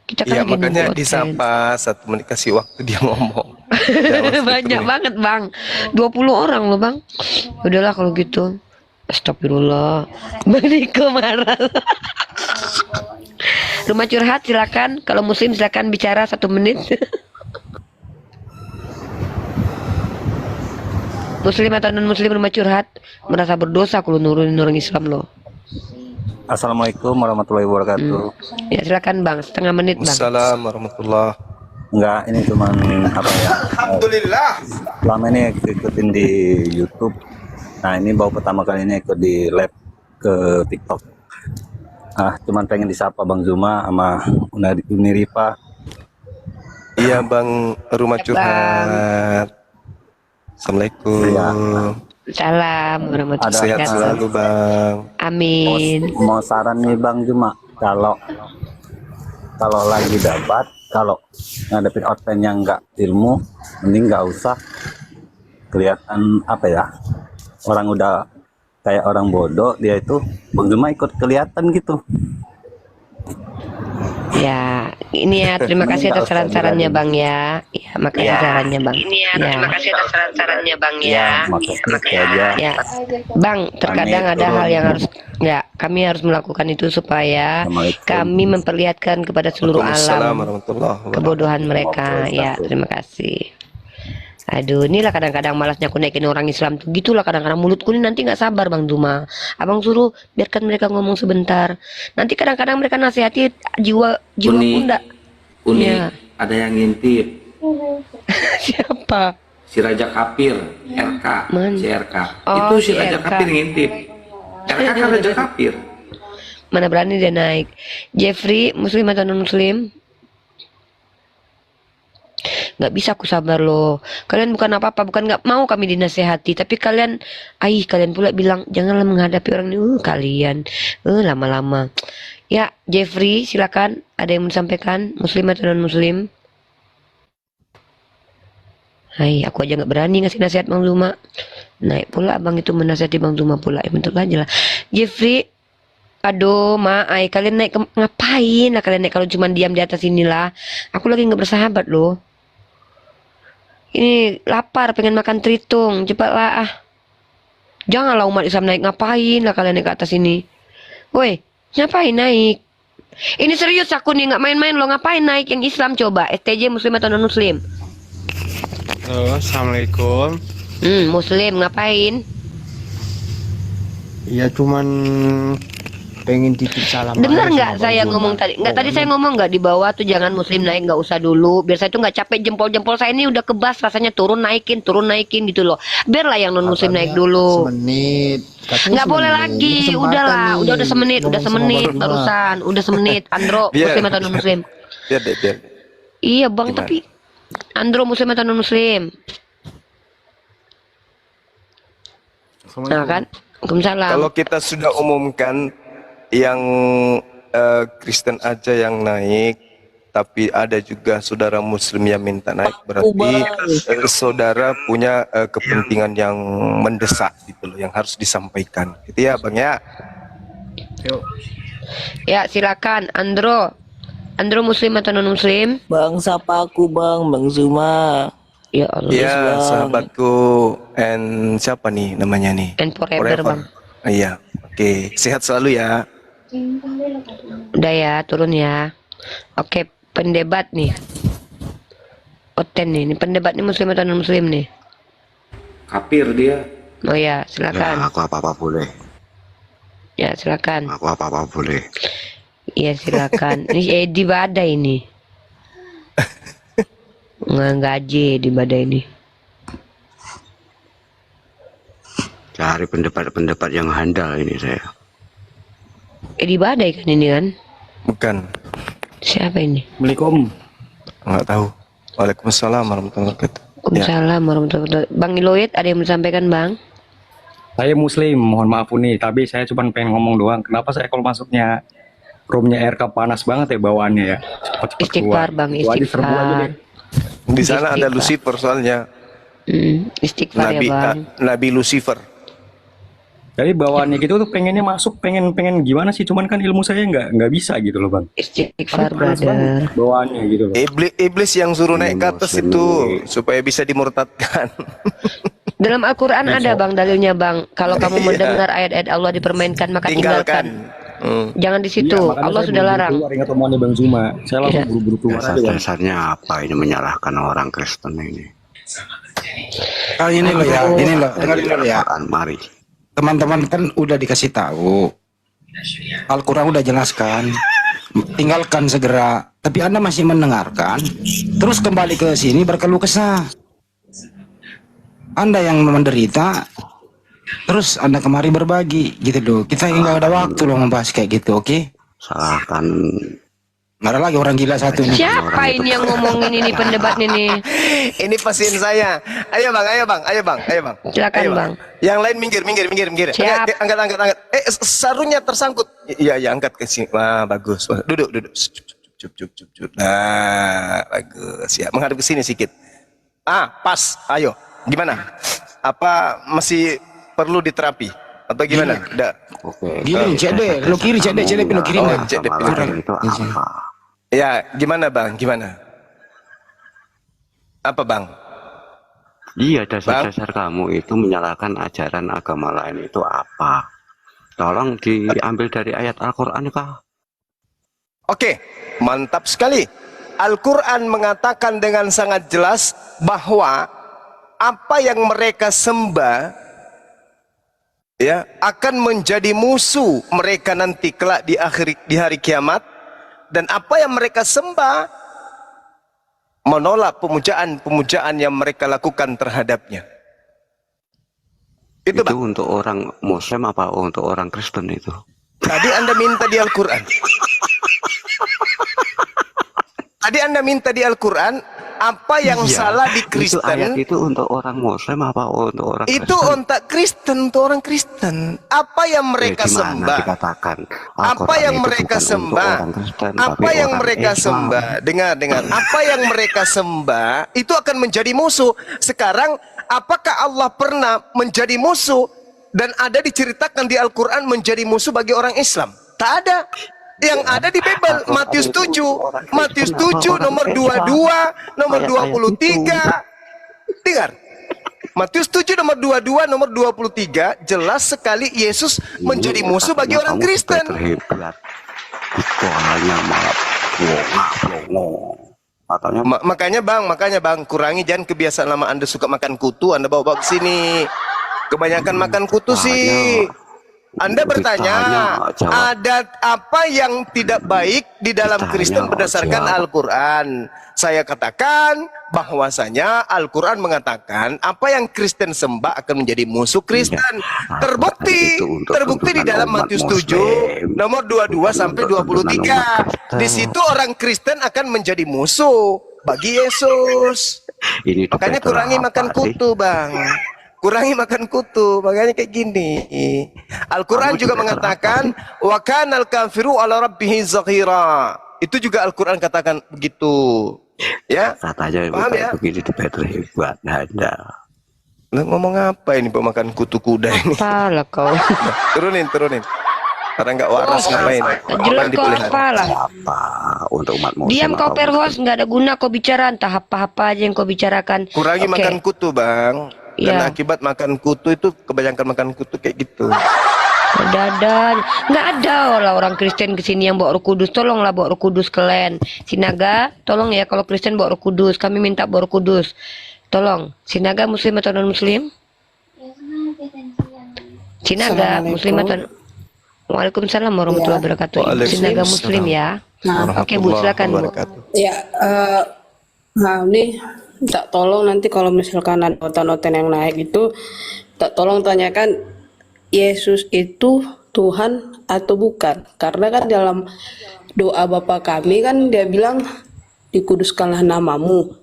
kita kan Ya lagi makanya nunggu disapa 1 menit, kasih waktu dia ngomong. banyak banget Bang, 20 orang loh Bang. Udahlah kalau gitu. Astagfirullah. Bang Niko marah. Rumah curhat silakan. Kalau muslim silakan bicara 1 menit. Muslim atau non muslim rumah curhat, merasa berdosa kalau nurunin orang Islam loh. Assalamualaikum warahmatullahi wabarakatuh. Ya silakan Bang, 1/2 menit Bang. Assalamualaikum warahmatullahi. Enggak, ini cuman apa ya? Alhamdulillah. Selama ini ikutin di YouTube. Nah, ini baru pertama kali ini ikut di live ke TikTok. Cuman pengen disapa Bang Zuma sama Uni Rifa. Iya Bang, rumah curhat. Assalamualaikum. Iya. Salam warahmatullahi Sehat wabarakatuh. selalu Bang. Amin. Mau saran nih Bang Zuma, kalau lagi dapat, kalau ngadepin outline yang nggak ilmu, mending nggak usah kelihatan apa ya, orang udah kayak orang bodoh, dia itu Bang Zuma ikut kelihatan gitu. Ya, ini ya terima kasih atas saran-sarannya Bang ya. Ya, makasih sarannya Bang. Ini ya, terima kasih atas saran-sarannya Bang ya. Ya, Bang, terkadang ada hal yang harus kami harus melakukan itu supaya kami memperlihatkan kepada seluruh alam kebodohan mereka. Ya, terima kasih. Aduh, inilah kadang-kadang malasnya aku naikin orang Islam tuh gitulah, kadang-kadang mulutku ini nanti nggak sabar Bang Duma. Abang suruh biarkan mereka ngomong sebentar. Nanti kadang-kadang mereka nasihati jiwa bunda. Uni, Ya. ada yang ngintip. Siapa? Si Raja Kapir, RK, si RK. Itu si si Raja RK. Kapir ngintip. RK kan Raja Kapir. Mana berani dia naik. Jeffrey, muslim atau non muslim? Nggak bisa aku sabar loh. Kalian bukan apa-apa, bukan nggak mau kami dinasehati, tapi kalian pula bilang janganlah menghadapi orang ini. Kalian lama-lama. Ya, Jeffrey, silakan. Ada yang mau disampaikan, muslim atau non muslim? Aku aja nggak berani ngasih nasihat Bang Zuma. Naik pula abang itu menasihati Bang Zuma pula. Ya bentuk aja lah. Jeffrey, aduh, kalian naik ngapain lah kalian naik kalau cuma diam di atas inilah. Aku lagi nggak bersahabat loh. Ini lapar, pengen makan tritung, cepatlah Janganlah umat Islam naik, ngapain lah kalian naik ke atas ini. Woi, ngapain naik? Ini serius aku nih, nggak main-main loh, ngapain naik yang Islam coba? STJ muslim atau non muslim? Halo, assalamualaikum. Muslim ngapain? Ya cuman pengen titip salam. Dengar nggak saya ngomong tadi? Nggak, tadi saya ngomong nggak di bawah tuh jangan muslim naik, nggak usah dulu. Biar saya tuh nggak capek, jempol-jempol saya ini udah kebas rasanya, turun naikin gitu loh. Biarlah yang non muslim naik dulu. Semenit. Nggak boleh lagi, udahlah, udah semenit barusan, udah semenit. Andro, muslim atau non muslim? Biar. Iya bang, tapi Andro muslim atau non muslim? Nah kan, Waalaikumsalam. Kalau kita sudah umumkan yang Kristen aja yang naik, tapi ada juga saudara muslim yang minta naik, berarti saudara punya kepentingan yang mendesak gitu loh, yang harus disampaikan. Gitu ya Bang ya. Ya silakan Andro. Andro muslim atau non muslim? Bang, sapa aku Bang Zuma. Ya Allah. Ya sahabatku, and siapa nih namanya nih? And forever Bang. Iya, oke, sehat selalu ya. Udah ya, turun ya. Oke, pendebat nih. Oten nih, ini pendebat nih muslim atau non muslim nih? Kafir dia. Oh ya, silakan. Aku apa-apa boleh. Ya, silakan. Aku apa-apa boleh. Iya, silakan. Ini di badai ini. Ngaji di badai ini. Cari pendapat yang handal ini saya. Di badai kan ini kan? Bukan. Siapa ini? Assalamualaikum. Nggak tahu. Waalaikumsalam warahmatullahi wabarakatuh. Waalaikumsalam warahmatullahi wabarakatuh. Bang Iloid, ada yang disampaikan Bang? Saya muslim, mohon maaf nih, tapi saya cuma pengen ngomong doang. Kenapa saya kalau masuknya roomnya RK panas banget ya bawaannya ya? Cepet-cepet Istighfar keluar. Bang, Itu aja serbu aja deh. Di sana ada Lucifer soalnya. Istighfar ya Bang. Nabi Lucifer. Jadi bawaannya gitu tuh pengennya masuk, pengen gimana sih? Cuman kan ilmu saya nggak bisa gitu loh Bang. Istighfar brother. Bawaannya gitu loh. Iblis yang suruh naik ke atas itu supaya bisa dimurtadkan. Dalam Al-Quran ada Bang dalilnya Bang. Kalau kamu mendengar ayat-ayat Allah dipermainkan maka tinggalkan. Jangan di situ. Iya, Allah sudah larang. Keluar, ingat omongannya Bang Zuma. Saya langsung buru-buru keluar aja. Dasarnya apa ini menyalahkan orang Kristen ini? Ini loh ya, dengar dulu ya. Mari. Teman-teman kan udah dikasih tahu. Al-Quran udah jelaskan. Tinggalkan segera. Tapi Anda masih mendengarkan. Terus kembali ke sini berkeluh kesah. Anda yang menderita. Terus Anda kemari berbagi gitu loh. Kita nggak ada waktu loh membahas kayak gitu, oke? Salahkan. Nggak ada lagi orang gila satu ini. Siapa ini yang ngomongin ini pendebat ini? Ini pasien saya. Ayo bang. Silakan Bang. Yang lain minggir. Siap. Angkat. Sarungnya tersangkut. Iya, angkat ke sini. Wah, bagus. Wah, duduk. Cup. Nah, bagus. Ya, menghadap ke sini sedikit. Pas. Ayo. Gimana? Apa masih perlu diterapi atau gimana? Udah. Oke. Gini, cek deh. Lo kiri, cek deh. Lo kiri nah. Cek deh. Ya, gimana Bang? Gimana? Apa Bang? Iya, dasar-dasar kamu itu menyalahkan ajaran agama lain itu apa? Tolong diambil dari ayat Al-Quran kah? Oke, mantap sekali. Al-Quran mengatakan dengan sangat jelas bahwa apa yang mereka sembah ya akan menjadi musuh mereka nanti kelak di hari kiamat, dan apa yang mereka sembah menolak pemujaan yang mereka lakukan terhadapnya. Itu Bang. Untuk orang Muslim apa untuk orang Kristen itu? Tadi Anda minta di Al-Quran. apa yang Iya, salah di itu ayat Kristen itu untuk orang Muslim apa untuk orang itu Kristen? untuk Kristen, untuk orang Kristen. Apa yang mereka Di mana sembah? dikatakan Apa Al-Quran yang itu mereka bukan untuk sembah? orang Kristen, Apa tapi yang orang mereka Islam. sembah? Dengar. Apa yang mereka sembah itu akan menjadi musuh. Sekarang, apakah Allah pernah menjadi musuh dan ada diceritakan di Al-Quran menjadi musuh bagi orang Islam? Tak ada. Yang ada di Bible, Matius 7. Matius 7 nomor 22, nomor 23. Dengar. Matius 7 nomor 22, nomor 23, jelas sekali Yesus menjadi musuh bagi orang Kristen. Terhebat. Itu hanya malah katanya. Makanya bang, kurangi jangan kebiasaan lama Anda suka makan kutu, Anda bawa ke sini. Kebanyakan makan kutu sih. Anda bertanya, ada apa yang tidak baik di dalam Kristen berdasarkan Al-Quran? Saya katakan bahwasanya Al-Quran mengatakan apa yang Kristen sembah akan menjadi musuh Kristen. Terbukti di dalam Matius 7 nomor 22 sampai 23. Di situ orang Kristen akan menjadi musuh bagi Yesus. Makanya kurangi makan kutu, Bang. Kurangi makan kutu, makanya kayak gini. Al-Quran juga mengatakan wa kanal kafiru ala rabbihi zaghira. Itu juga Al-Quran katakan begitu. Ya. Katanya paham ya? Begini hebat Anda. Ngomong apa ini pemakan kutu kuda ini? Apalah kau. Turunin. Karena nggak waras ngapain? Jelas kau apalah. Apa untuk umat Muslim? Diam kau perhost, nggak ada guna kau bicara, entah apa-apa aja yang kau bicarakan. Kurangi Oke. makan kutu, Bang. Karena Iya. akibat makan kutu itu kebanyakan makan kutu kayak gitu. Dadan, nggak ada lah orang Kristen kesini yang bawa Roh Kudus. Tolonglah bawa Roh Kudus kalian. Sinaga, tolong ya kalau Kristen bawa Roh Kudus. Kami minta bawa Roh Kudus. Tolong. Sinaga Muslim atau non Muslim? Sinaga Muslim atau Waalaikumsalam warahmatullahi wabarakatuh. Sinaga Muslim ya. Oke Bu, silakan Bu. Ya, nah ini tak tolong nanti kalau misalkan ada oten-oten yang naik itu, tak tolong tanyakan Yesus itu Tuhan atau bukan? Karena kan dalam doa Bapa kami kan dia bilang dikuduskanlah namamu.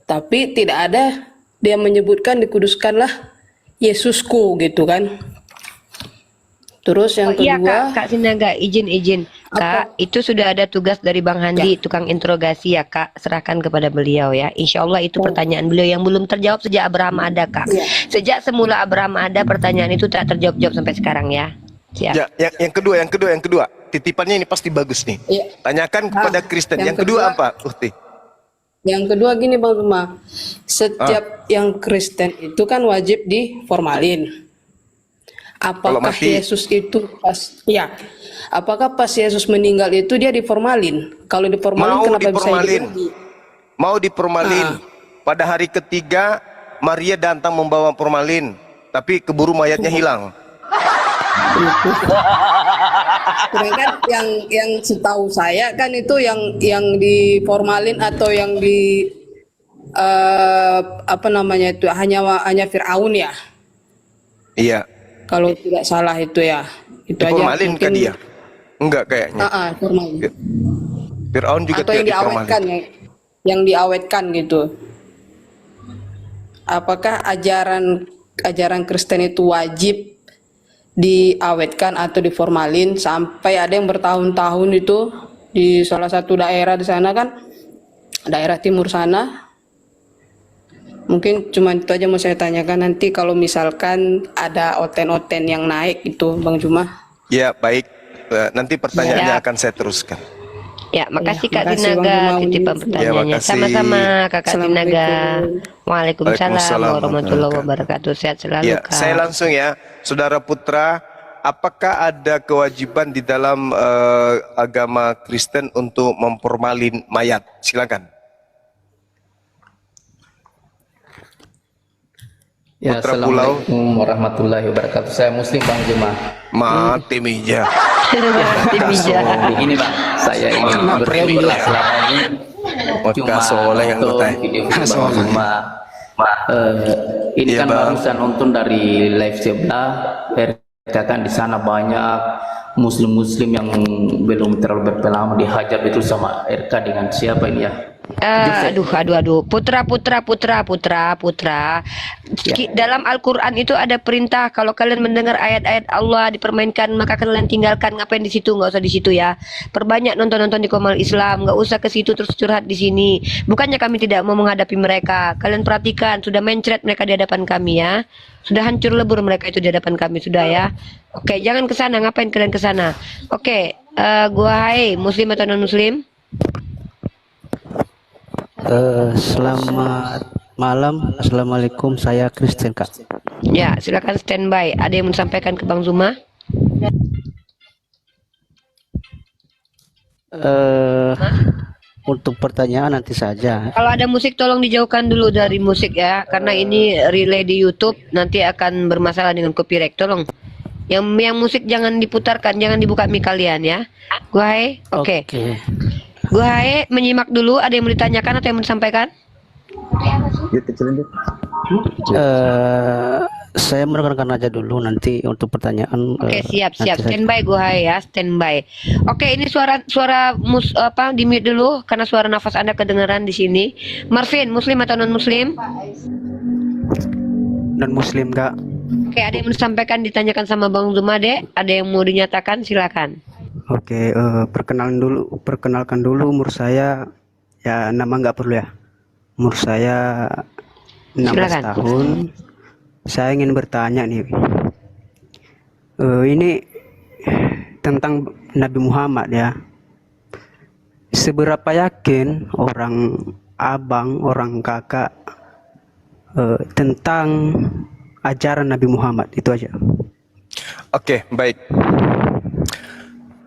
Tapi tidak ada dia menyebutkan dikuduskanlah Yesusku gitu kan. Terus yang Iya kedua, Kak Sinaga, izin Kak, itu sudah ada tugas dari Bang Handi, tukang interogasi ya Kak, serahkan kepada beliau ya. Insya Allah itu pertanyaan beliau yang belum terjawab sejak Abraham ada Kak. Sejak semula Abraham ada, pertanyaan itu tak terjawab sampai sekarang ya. Siap. Ya, yang kedua. Titipannya ini pasti bagus nih. Tanyakan kepada Kristen. Yang kedua apa, Uhti? Yang kedua gini Bang Zuma, setiap yang Kristen itu kan wajib diformalin. Apakah Yesus itu apakah pas Yesus meninggal itu dia diformalin? Kalau diformalin kenapa bisa hidup lagi? Mau diformalin. Pada hari ketiga Maria datang membawa formalin, tapi keburu mayatnya hilang. Sedangkan yang setahu saya kan itu yang diformalin atau yang di apa namanya itu hanya Firaun ya. Iya. Kalau tidak salah itu ya. Itu aja. Diformalin kan dia? Enggak kayaknya. Formalin. Firaun juga atau yang tidak diawetkan yang diawetkan gitu. Apakah ajaran Kristen itu wajib diawetkan atau diformalin sampai ada yang bertahun-tahun itu di salah satu daerah di sana kan, daerah timur sana. Mungkin cuma itu aja mau saya tanyakan nanti kalau misalkan ada oten-oten yang naik itu Bang Juma. Ya baik, nanti pertanyaannya akan saya teruskan. Ya, makasih Kak Sinaga titipan pertanyaannya. Sama-sama Kakak Sinaga. Waalaikumsalam warahmatullahi wabarakatuh. Sehat selalu Kak. Saya langsung ya, Saudara Putra, apakah ada kewajiban di dalam agama Kristen untuk memformalin mayat? Silakan. Ya, Assalamualaikum warahmatullahi wabarakatuh. Saya Muslim Bang Juma. Mati mija. Mati mija. Begini Bang, saya ingin berpindah selama ini cuma nonton video-video Bang Juma. Ini kan barusan nonton dari live sebelah, kan di sana banyak Muslim-Muslim yang belum terlalu berpengalaman dihajar itu sama RK dengan siapa ini ya? Aduh. Putra. Dalam Al-Quran itu ada perintah kalau kalian mendengar ayat-ayat Allah dipermainkan maka kalian tinggalkan. Ngapain di situ? Nggak usah di situ ya. Perbanyak nonton-nonton di Komal Islam. Nggak usah ke situ terus curhat di sini. Bukannya kami tidak mau menghadapi mereka. Kalian perhatikan sudah mencret mereka di hadapan kami ya. Sudah hancur lebur mereka itu di hadapan kami sudah ya. Oke, jangan ke sana. Ngapain kalian ke sana? Oke, gua hai Muslim atau non Muslim? Selamat malam, assalamualaikum. Saya Kristen kak. Ya, silakan standby. Ada yang mau disampaikan ke Bang Zuma? Untuk pertanyaan nanti saja. Kalau ada musik tolong dijauhkan dulu dari musik ya, karena ini relay di YouTube nanti akan bermasalah dengan copyright. Tolong. Yang musik jangan diputarkan, jangan dibuka mic kalian ya. Gua hai. Oke. Gua hai menyimak dulu. Ada yang mau ditanyakan atau yang mau disampaikan? Saya menekankan aja dulu nanti untuk pertanyaan. Oke, siap. Standby gua hai ya, standby. Oke, ini suara di mute dulu karena suara nafas Anda kedengaran di sini. Marvin, Muslim atau non Muslim? Non Muslim kak. Oke, ada yang mau disampaikan ditanyakan sama Bang Zuma Dek? Ada yang mau dinyatakan? Silakan. Oke, perkenalkan dulu umur saya, ya nama nggak perlu ya. Umur saya 16 Silakan. tahun. Saya ingin bertanya nih, ini tentang Nabi Muhammad ya. Seberapa yakin orang abang, orang kakak tentang ajaran Nabi Muhammad? Itu aja. Oke, baik.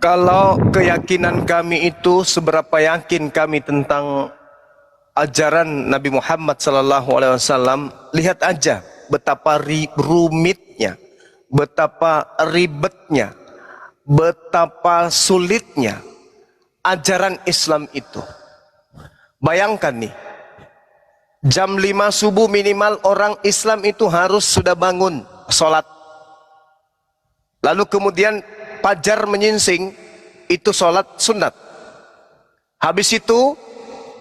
Kalau keyakinan kami itu seberapa yakin kami tentang ajaran Nabi Muhammad SAW, lihat aja betapa rumitnya, betapa ribetnya, betapa sulitnya ajaran Islam itu. Bayangkan nih, jam 5 subuh minimal orang Islam itu harus sudah bangun sholat. Lalu kemudian fajar menyingsing, itu sholat sunat. Habis itu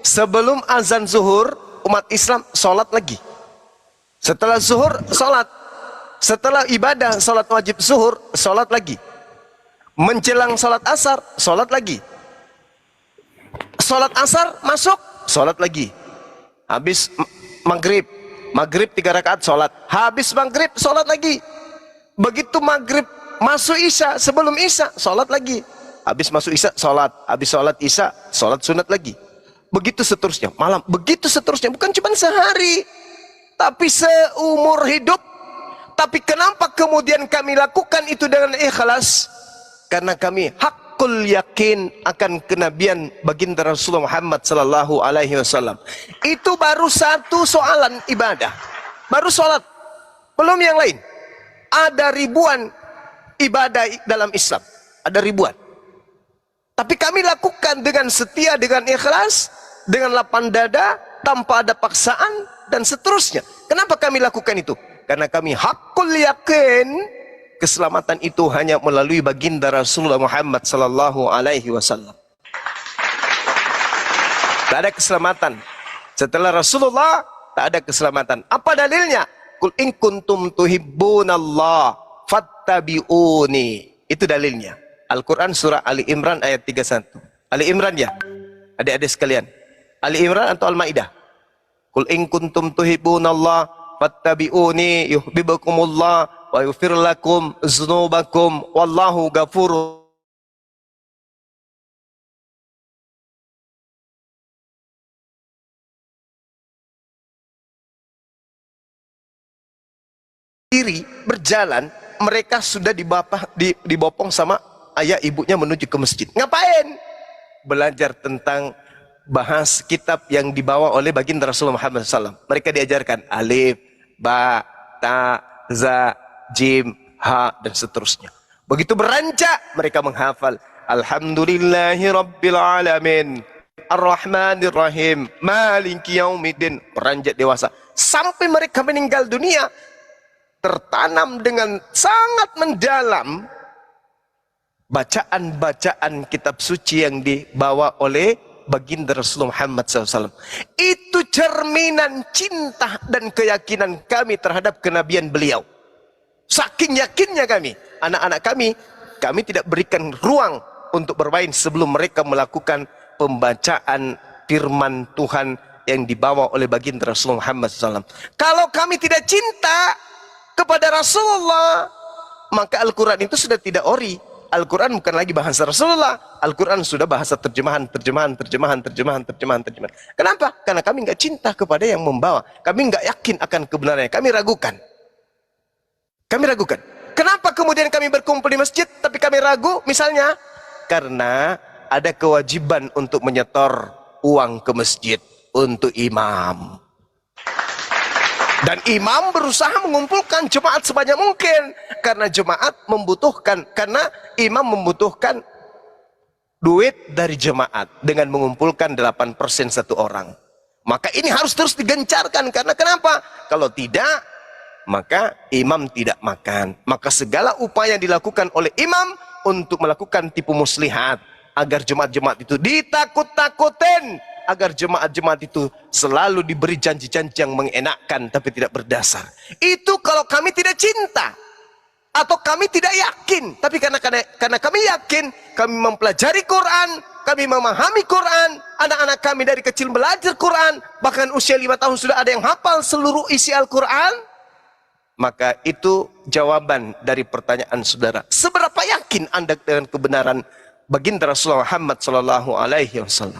sebelum azan zuhur umat Islam sholat lagi. Setelah zuhur sholat. Setelah ibadah sholat wajib zuhur sholat lagi. Menjelang sholat asar sholat lagi. Sholat asar masuk sholat lagi. Habis maghrib 3 rakaat sholat. Habis maghrib sholat lagi. Begitu maghrib masuk isya, sebelum isya sholat lagi. Habis masuk isya sholat. Habis sholat isya sholat sunat lagi. Begitu seterusnya, malam begitu seterusnya. Bukan cuma sehari, tapi seumur hidup. Tapi kenapa kemudian kami lakukan itu dengan ikhlas? Karena kami hakul yakin akan kenabian baginda Rasulullah Muhammad sallallahu alaihi wasallam. Itu baru satu soalan ibadah, baru sholat, belum yang lain. Ada ribuan ibadah dalam Islam, ada ribuan. Tapi kami lakukan dengan setia, dengan ikhlas, dengan lapang dada, tanpa ada paksaan dan seterusnya. Kenapa kami lakukan itu? Karena kami hakul yakin keselamatan itu hanya melalui baginda Rasulullah Muhammad sallallahu alaihi wasallam. Tak ada keselamatan setelah Rasulullah, tak ada keselamatan. Apa dalilnya? Qul in kuntum tuhibbunallah fattabi'uni. Itu dalilnya. Al-Quran surah Ali Imran ayat 31. Ali Imran ya, adik-adik sekalian. Ali Imran atau Al-Maidah? Qul in kuntum tuhibbunallah fattabi'uni yuhibbukumullah wa yaghfir lakum dzunubakum wallahu ghafurur. Diri berjalan, mereka sudah dibopong sama ayah ibunya menuju ke masjid. Ngapain? Belajar tentang bahas kitab yang dibawa oleh baginda Rasulullah Muhammad SAW. Mereka diajarkan alif, ba, ta, za, jim, ha, dan seterusnya. Begitu beranjak, mereka menghafal Alhamdulillahi Rabbil Alamin Ar-Rahmanir Rahim Maliki Yaumiddin. Beranjak dewasa sampai mereka meninggal dunia, tertanam dengan sangat mendalam bacaan-bacaan kitab suci yang dibawa oleh baginda Rasulullah Muhammad SAW. Itu cerminan cinta dan keyakinan kami terhadap kenabian beliau. Saking yakinnya kami, anak-anak kami tidak berikan ruang untuk bermain sebelum mereka melakukan pembacaan firman Tuhan yang dibawa oleh baginda Rasulullah Muhammad SAW. Kalau kami tidak cinta kepada Rasulullah, maka Al-Quran itu sudah tidak ori. Al-Quran bukan lagi bahasa Rasulullah. Al-Quran sudah bahasa terjemahan. Kenapa? Karena kami nggak cinta kepada yang membawa. Kami nggak yakin akan kebenarannya. Kami ragukan. Kenapa kemudian kami berkumpul di masjid, tapi kami ragu? Misalnya, karena ada kewajiban untuk menyetor uang ke masjid untuk imam. Dan imam berusaha mengumpulkan jemaat sebanyak mungkin. Karena imam membutuhkan duit dari jemaat. Dengan mengumpulkan 8% satu orang. Maka ini harus terus digencarkan. Karena kenapa? Kalau tidak, maka imam tidak makan. Maka segala upaya dilakukan oleh imam untuk melakukan tipu muslihat. Agar jemaat-jemaat itu ditakut-takutin. Agar jemaat-jemaat itu selalu diberi janji-janji yang mengenakkan tapi tidak berdasar. Itu kalau kami tidak cinta atau kami tidak yakin. Tapi karena kami yakin, kami mempelajari Quran, kami memahami Quran, anak-anak kami dari kecil belajar Quran, bahkan usia 5 tahun sudah ada yang hafal seluruh isi Al-Quran. Maka itu jawaban dari pertanyaan saudara. Seberapa yakin Anda dengan kebenaran baginda Rasulullah Muhammad SAW?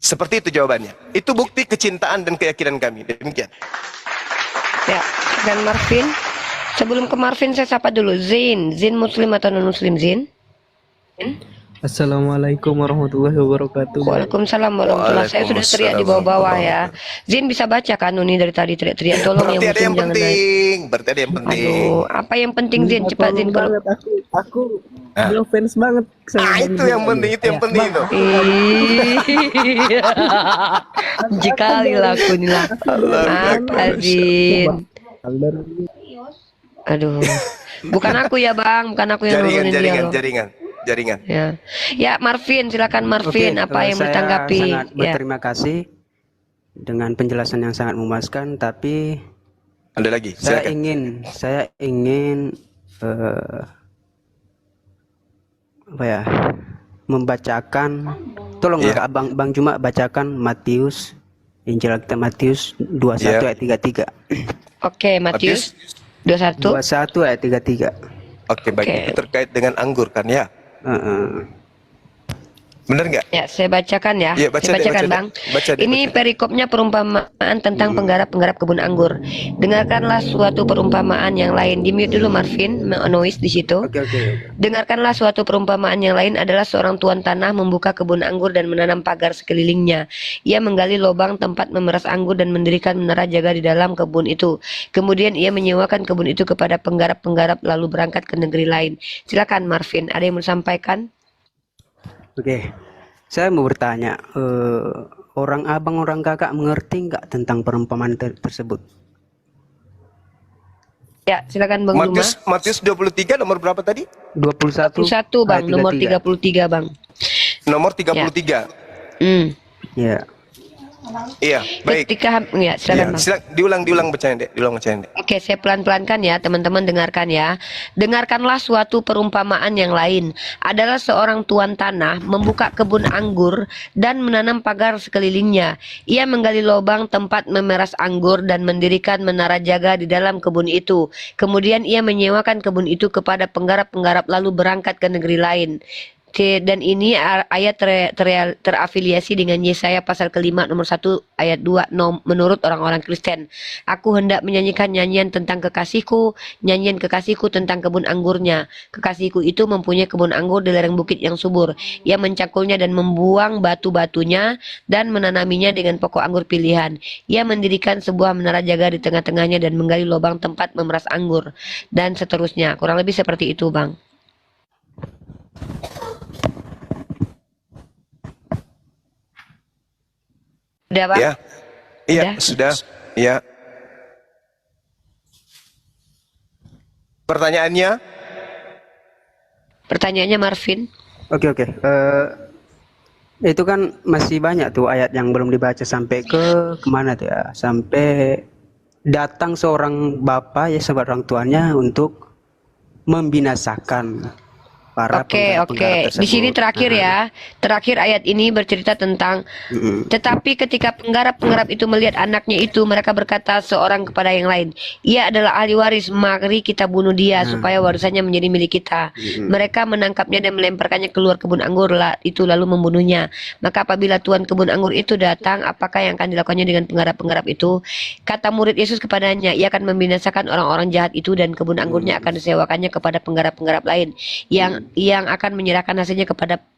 Seperti itu jawabannya. Itu bukti kecintaan dan keyakinan kami. Demikian. Ya, dan Marvin. Sebelum ke Marvin saya sapa dulu Zin. Zin muslim atau non muslim, Zin? Assalamualaikum warahmatullahi wabarakatuh. Waalaikumsalam warahmatullahi wabarakatuh. Saya sudah teriak di bawah-bawah ya. Zin bisa baca kan Nuni dari tadi teriak-teriak. Tolong Berarti yang ada yang muslim jangan naik. penting. Berarti ada yang penting. Aduh, apa yang penting Zin? Cepat Zin. Kalau Aku fans banget sama itu yang penting, itu yang penting itu. Jikali laku nih lah. Apa Zin? Aduh. Bukan aku ya Bang, bukan aku yang nurunin dia loh. Jaringan. Ya Marvin, silakan Marvin. Apa yang ditanggapi? Saya sangat berterima kasih dengan penjelasan yang sangat memuaskan. Tapi ada lagi. Saya ingin membacakan. Tolonglah Bang Juma bacakan Matius, Injil kita Matius 21 ayat 33. Oke, Matius 21 ayat 33. Oke, baik. Itu terkait dengan anggur kan ya? Benar nggak? Ya, saya bacakan ya. Ya, baca Saya bacakan deh, Bang. baca deh, Ini perikopnya perumpamaan tentang penggarap-penggarap kebun anggur. Dengarkanlah suatu perumpamaan yang lain. Di mute dulu Marvin, noise di situ. Dengarkanlah suatu perumpamaan yang lain adalah seorang tuan tanah membuka kebun anggur dan menanam pagar sekelilingnya. Ia menggali lubang tempat memeras anggur dan mendirikan menara jaga di dalam kebun itu. Kemudian ia menyewakan kebun itu kepada penggarap-penggarap lalu berangkat ke negeri lain. Silakan Marvin, ada yang mau disampaikan? Oke, saya mau bertanya, orang abang, orang kakak mengerti nggak tentang perumpamaan tersebut? Ya, silakan Bang Juma. Matius 23 nomor berapa tadi? 21 Bang, nomor 33 Bang. Nomor 33. Ya. Iya, baik. Ya, silakan Bang. Diulang bacanya, Dek. Oke, saya pelan-pelankan ya, teman-teman dengarkan ya. Dengarkanlah suatu perumpamaan yang lain. Adalah seorang tuan tanah membuka kebun anggur dan menanam pagar sekelilingnya. Ia menggali lubang tempat memeras anggur dan mendirikan menara jaga di dalam kebun itu. Kemudian ia menyewakan kebun itu kepada penggarap-penggarap lalu berangkat ke negeri lain. Dan ini ayat terafiliasi dengan Yesaya pasal ke-5 nomor 1 ayat 2 menurut orang-orang Kristen. Aku hendak menyanyikan nyanyian tentang kekasihku, nyanyian kekasihku tentang kebun anggurnya. Kekasihku itu mempunyai kebun anggur di lereng bukit yang subur. Ia mencangkulnya dan membuang batu-batunya dan menanaminya dengan pokok anggur pilihan. Ia mendirikan sebuah menara jaga di tengah-tengahnya dan menggali lubang tempat memeras anggur. Dan seterusnya. Kurang lebih seperti itu, Bang. Sudah, Bang? Iya, sudah. Ya. Pertanyaannya Marvin. Oke. Itu kan masih banyak tuh ayat yang belum dibaca sampai ke kemana tuh ya? Sampai datang seorang bapak ya seorang tuannya untuk membinasakan para Oke, penggarap-penggarap di sini tersebut. terakhir ya. Terakhir ayat ini bercerita tentang tetapi ketika penggarap-penggarap itu melihat anaknya itu, mereka berkata seorang kepada yang lain, ia adalah ahli waris, mari kita bunuh dia supaya warisannya menjadi milik kita. Mereka menangkapnya dan melemparkannya keluar kebun anggur itu lalu membunuhnya. Maka apabila tuan kebun anggur itu datang, apakah yang akan dilakukannya dengan penggarap-penggarap itu? Kata murid Yesus kepadanya, ia akan membinasakan orang-orang jahat itu dan kebun anggurnya akan disewakannya kepada penggarap-penggarap lain yang akan menyerahkan hasilnya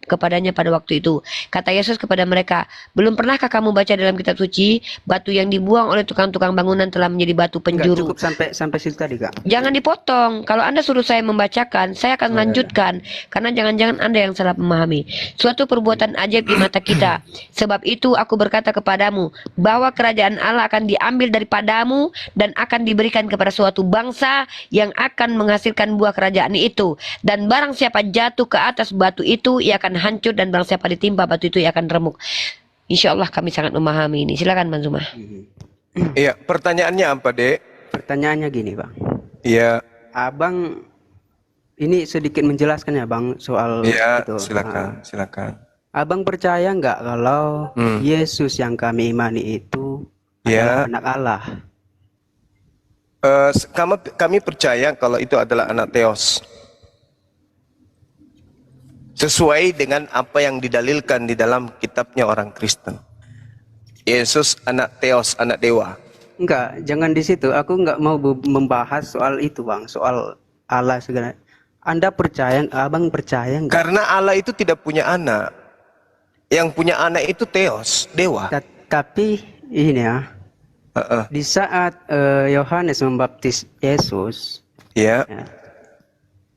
kepadanya pada waktu itu. Kata Yesus kepada mereka, belum pernahkah kamu baca dalam kitab suci, batu yang dibuang oleh tukang-tukang bangunan telah menjadi batu penjuru? Cukup sampai situ tadi, Kak. Jangan dipotong. Kalau Anda suruh saya membacakan, saya akan lanjutkan. Karena jangan-jangan Anda yang salah memahami. Suatu perbuatan ajaib di mata kita. Sebab itu aku berkata kepadamu, bahwa kerajaan Allah akan diambil daripadamu dan akan diberikan kepada suatu bangsa yang akan menghasilkan buah kerajaan itu. Dan barang siapa jatuh ke atas batu itu, ia akan hancur, dan barang siapa ditimpa batu itu ia akan remuk. Insya Allah kami sangat memahami ini. Silakan Bang Zuma. Iya, pertanyaannya apa, Dek? Pertanyaannya gini, Bang. Iya. Abang ini sedikit menjelaskan ya, Bang, soal Iya, itu. silakan. Abang percaya nggak kalau Yesus yang kami imani itu adalah anak Allah? Kami percaya kalau itu adalah anak Theos. Sesuai dengan apa yang didalilkan di dalam kitabnya orang Kristen. Yesus anak Theos, anak dewa. Enggak, jangan di situ. Aku nggak mau membahas soal itu, Bang. Soal Allah segala. Anda percaya, Abang percaya nggak? Karena Allah itu tidak punya anak. Yang punya anak itu Theos, dewa. Tapi ini ya, di saat Yohanes membaptis Yesus, ya,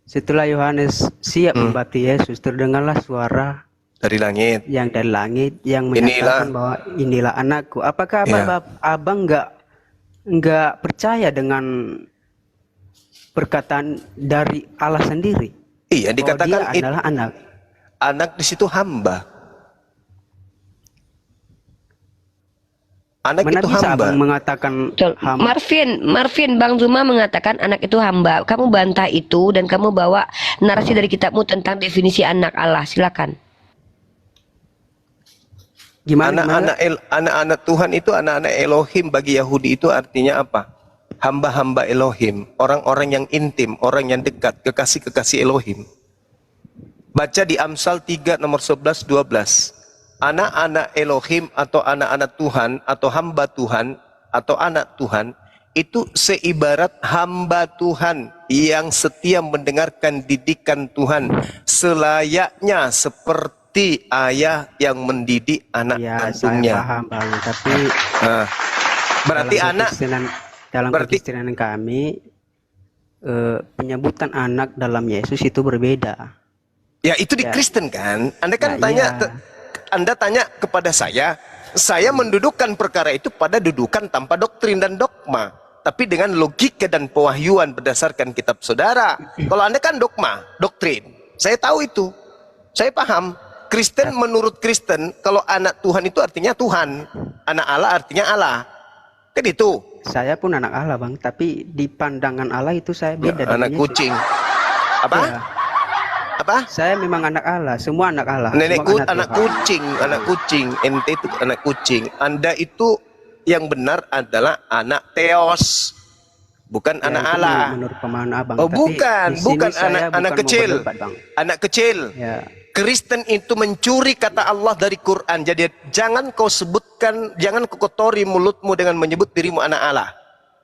setelah Yohanes siap membaptis Yesus, terdengarlah suara dari langit, yang menyatakan bahwa inilah anakku. Apakah abang nggak percaya dengan perkataan dari Allah sendiri? Iya, dikatakan dia adalah anak. Anak di situ hamba. Anak Mana itu bisa hamba. Abang mengatakan hamba? Marvin, Bang Zuma mengatakan anak itu hamba. Kamu bantah itu dan kamu bawa narasi dari kitabmu tentang definisi anak Allah. Silakan. Anak-anak Tuhan itu anak-anak Elohim. Bagi Yahudi itu artinya apa? Hamba-hamba Elohim, orang-orang yang intim, orang yang dekat, kekasih-kekasih Elohim. Baca di Amsal 3 nomor 11-12. Anak-anak Elohim atau anak-anak Tuhan atau hamba Tuhan atau anak Tuhan itu seibarat hamba Tuhan yang setia mendengarkan didikan Tuhan selayaknya seperti ayah yang mendidik anak kandungnya. Saya paham, Bang, tapi berarti anak dalam kekristenan kami penyebutan anak dalam Yesus itu berbeda. Ya itu di Kristen kan. Anda kan Anda tanya kepada saya mendudukkan perkara itu pada dudukan tanpa doktrin dan dogma, tapi dengan logika dan pewahyuan berdasarkan kitab saudara. Kalau Anda kan dogma, doktrin. Saya tahu itu. Saya paham. Kristen menurut Kristen, kalau anak Tuhan itu artinya Tuhan. Anak Allah artinya Allah. Kan itu. Saya pun anak Allah, Bang, tapi di pandangan Allah itu saya beda. Anak kucing. Apa? Ya. Apa? Saya memang anak Allah, semua anak Allah. Anak kucing, ente itu anak kucing. Anda itu yang benar adalah anak Theos, bukan anak Allah. Menurut pemahaman Abang. Oh, bukan anak kecil. Anak kecil. Ya. Kristen itu mencuri kata Allah dari Quran. Jadi jangan kau sebutkan, jangan kau kotori mulutmu dengan menyebut dirimu anak Allah.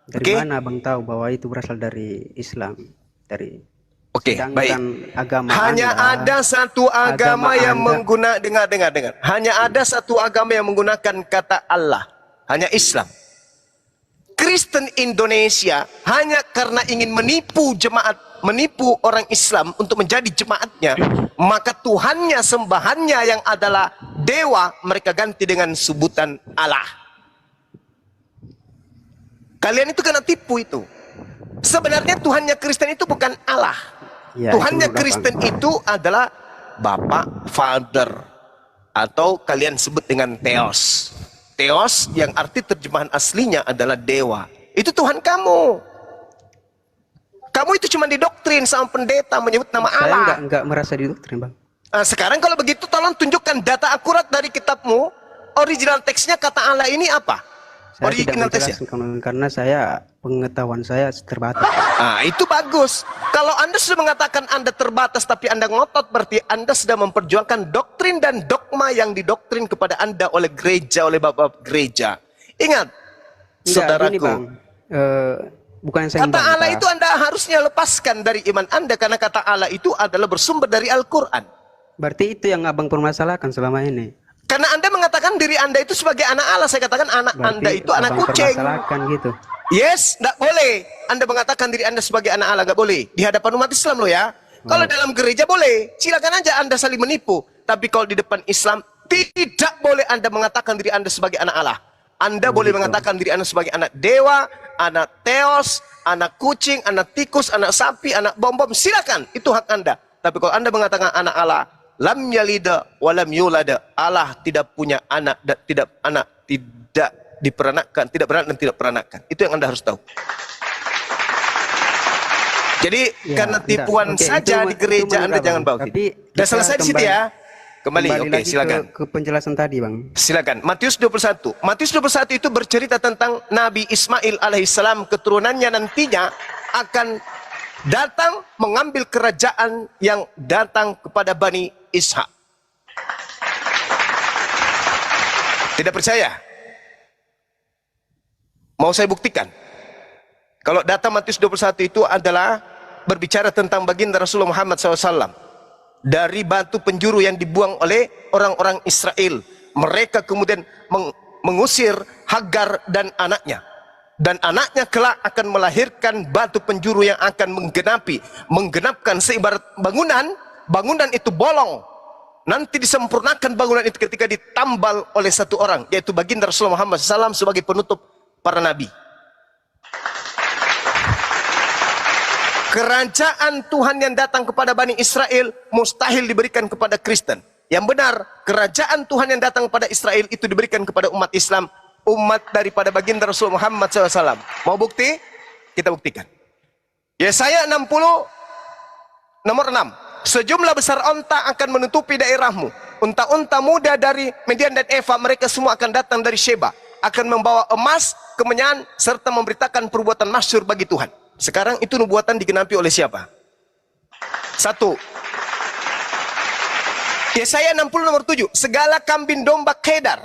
Dari mana Abang tahu bahwa itu berasal dari Islam? Dari baik. Agama hanya ada satu agama yang menggunakan dengar. Hanya ada satu agama yang menggunakan kata Allah, hanya Islam. Kristen Indonesia hanya karena ingin menipu jemaat, menipu orang Islam untuk menjadi jemaatnya, maka Tuhannya, sembahannya yang adalah dewa, mereka ganti dengan sebutan Allah. Kalian itu kena tipu itu. Sebenarnya Tuhannya Kristen itu bukan Allah. Ya, Tuhannya Kristen itu adalah Bapak, Father. atau kalian sebut dengan Theos. Theos yang arti terjemahan aslinya adalah dewa. Itu Tuhan kamu. Kamu itu cuma didoktrin sama pendeta menyebut nama Allah. Saya enggak merasa didoktrin, Bang. Nah, sekarang kalau begitu tolong tunjukkan data akurat dari kitabmu. Original teksnya kata Allah ini apa? Saya Original tidak teksnya. menjelaskan karena pengetahuan saya terbatas. Nah, itu bagus. Kalau Anda sudah mengatakan Anda terbatas tapi Anda ngotot, berarti Anda sedang memperjuangkan doktrin dan dogma yang didoktrin kepada Anda oleh gereja, oleh bapak gereja. Ingat, saudaraku. Gini, Bang. Bukan saya Kata Allah membantah. itu Anda harusnya lepaskan dari iman Anda karena kata Allah itu adalah bersumber dari Al-Quran. Berarti itu yang abang permasalahkan selama ini. Karena Anda mengatakan diri Anda itu sebagai anak Allah, saya katakan anak Berarti Anda itu anak abang kucing. permasalahkan gitu. Yes, tidak boleh. Anda mengatakan diri Anda sebagai anak Allah, nggak boleh. Di hadapan umat Islam loh ya. Kalau dalam gereja boleh, silakan aja Anda saling menipu. Tapi kalau di depan Islam, tidak boleh Anda mengatakan diri Anda sebagai anak Allah. Anda boleh mengatakan diri Anda sebagai anak dewa, anak Theos, anak kucing, anak tikus, anak sapi, anak bom-bom, silakan. Itu hak Anda. Tapi kalau Anda mengatakan anak Allah, lam yalida walam yulada, Allah tidak punya anak dan tidak diperanakkan, tidak beranak dan tidak peranakkan. Itu yang Anda harus tahu. Jadi karena tipuan saja di gereja Anda jangan bawa. Sudah selesai di situ ya. Kembali oke, lagi silakan. ke penjelasan tadi, Bang. Silakan. Matius 21. Matius 21 itu bercerita tentang Nabi Ismail alaihissalam, keturunannya nantinya akan datang mengambil kerajaan yang datang kepada Bani Ishak. Tidak percaya? Mau saya buktikan? Kalau data Matius 21 itu adalah berbicara tentang baginda Rasulullah Muhammad SAW. Dari batu penjuru yang dibuang oleh orang-orang Israel. Mereka kemudian mengusir Hagar dan anaknya. Dan anaknya kelak akan melahirkan batu penjuru yang akan menggenapkan seibarat bangunan. Bangunan itu bolong. Nanti disempurnakan bangunan itu ketika ditambal oleh satu orang, yaitu baginda Rasulullah Muhammad SAW sebagai penutup para nabi. Kerajaan Tuhan yang datang kepada Bani Israel mustahil diberikan kepada Kristen. Yang benar, kerajaan Tuhan yang datang kepada Israel itu diberikan kepada umat Islam, umat daripada baginda Rasul Muhammad SAW. Mau bukti? Kita buktikan. Yesaya 60 nomor 6. Sejumlah besar onta akan menutupi daerahmu. Unta-unta muda dari Median dan Eva, mereka semua akan datang dari Sheba. Akan membawa emas, kemenyan, serta memberitakan perbuatan masyhur bagi Tuhan. Sekarang itu nubuatan digenapi oleh siapa? Satu. Yesaya 60 nomor 7. Segala kambing domba Kedar,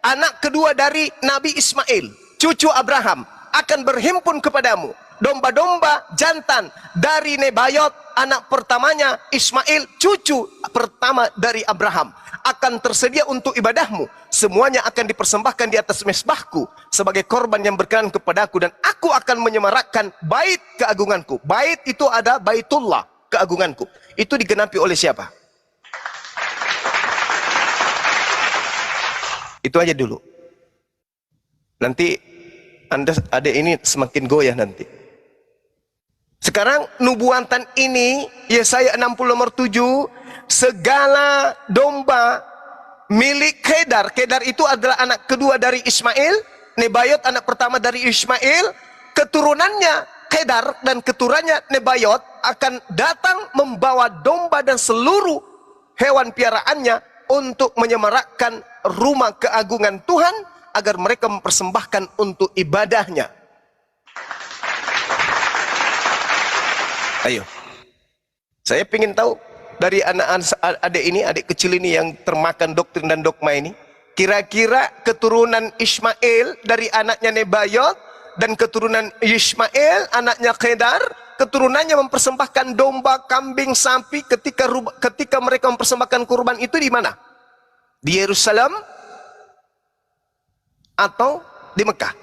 anak kedua dari Nabi Ismail, cucu Abraham, akan berhimpun kepadamu. Domba-domba jantan dari Nebayot, anak pertamanya Ismail, cucu pertama dari Abraham, akan tersedia untuk ibadahmu. Semuanya akan dipersembahkan di atas mezbahku sebagai korban yang berkenan kepadaku, dan aku akan menyemarakkan bait keagunganku. Bait itu ada baitullah, keagunganku. Itu digenapi oleh siapa? Itu aja dulu. Nanti Anda ada ini semakin goyah nanti. Sekarang nubuatan ini Yesaya 60 nomor 7, segala domba milik Kedar. Kedar itu adalah anak kedua dari Ismail, Nebayot anak pertama dari Ismail. Keturunannya Kedar dan keturunannya Nebayot akan datang membawa domba dan seluruh hewan piaraannya untuk menyemarakkan rumah keagungan Tuhan agar mereka mempersembahkan untuk ibadahnya. Ayo, saya ingin tahu dari adik ini, adik kecil ini yang termakan doktrin dan dogma ini, kira-kira keturunan Ismail dari anaknya Nebayot dan keturunan Ismail anaknya Kedar, keturunannya mempersembahkan domba, kambing, sapi ketika mereka mempersembahkan kurban itu di mana? Di Yerusalem atau di Mekah?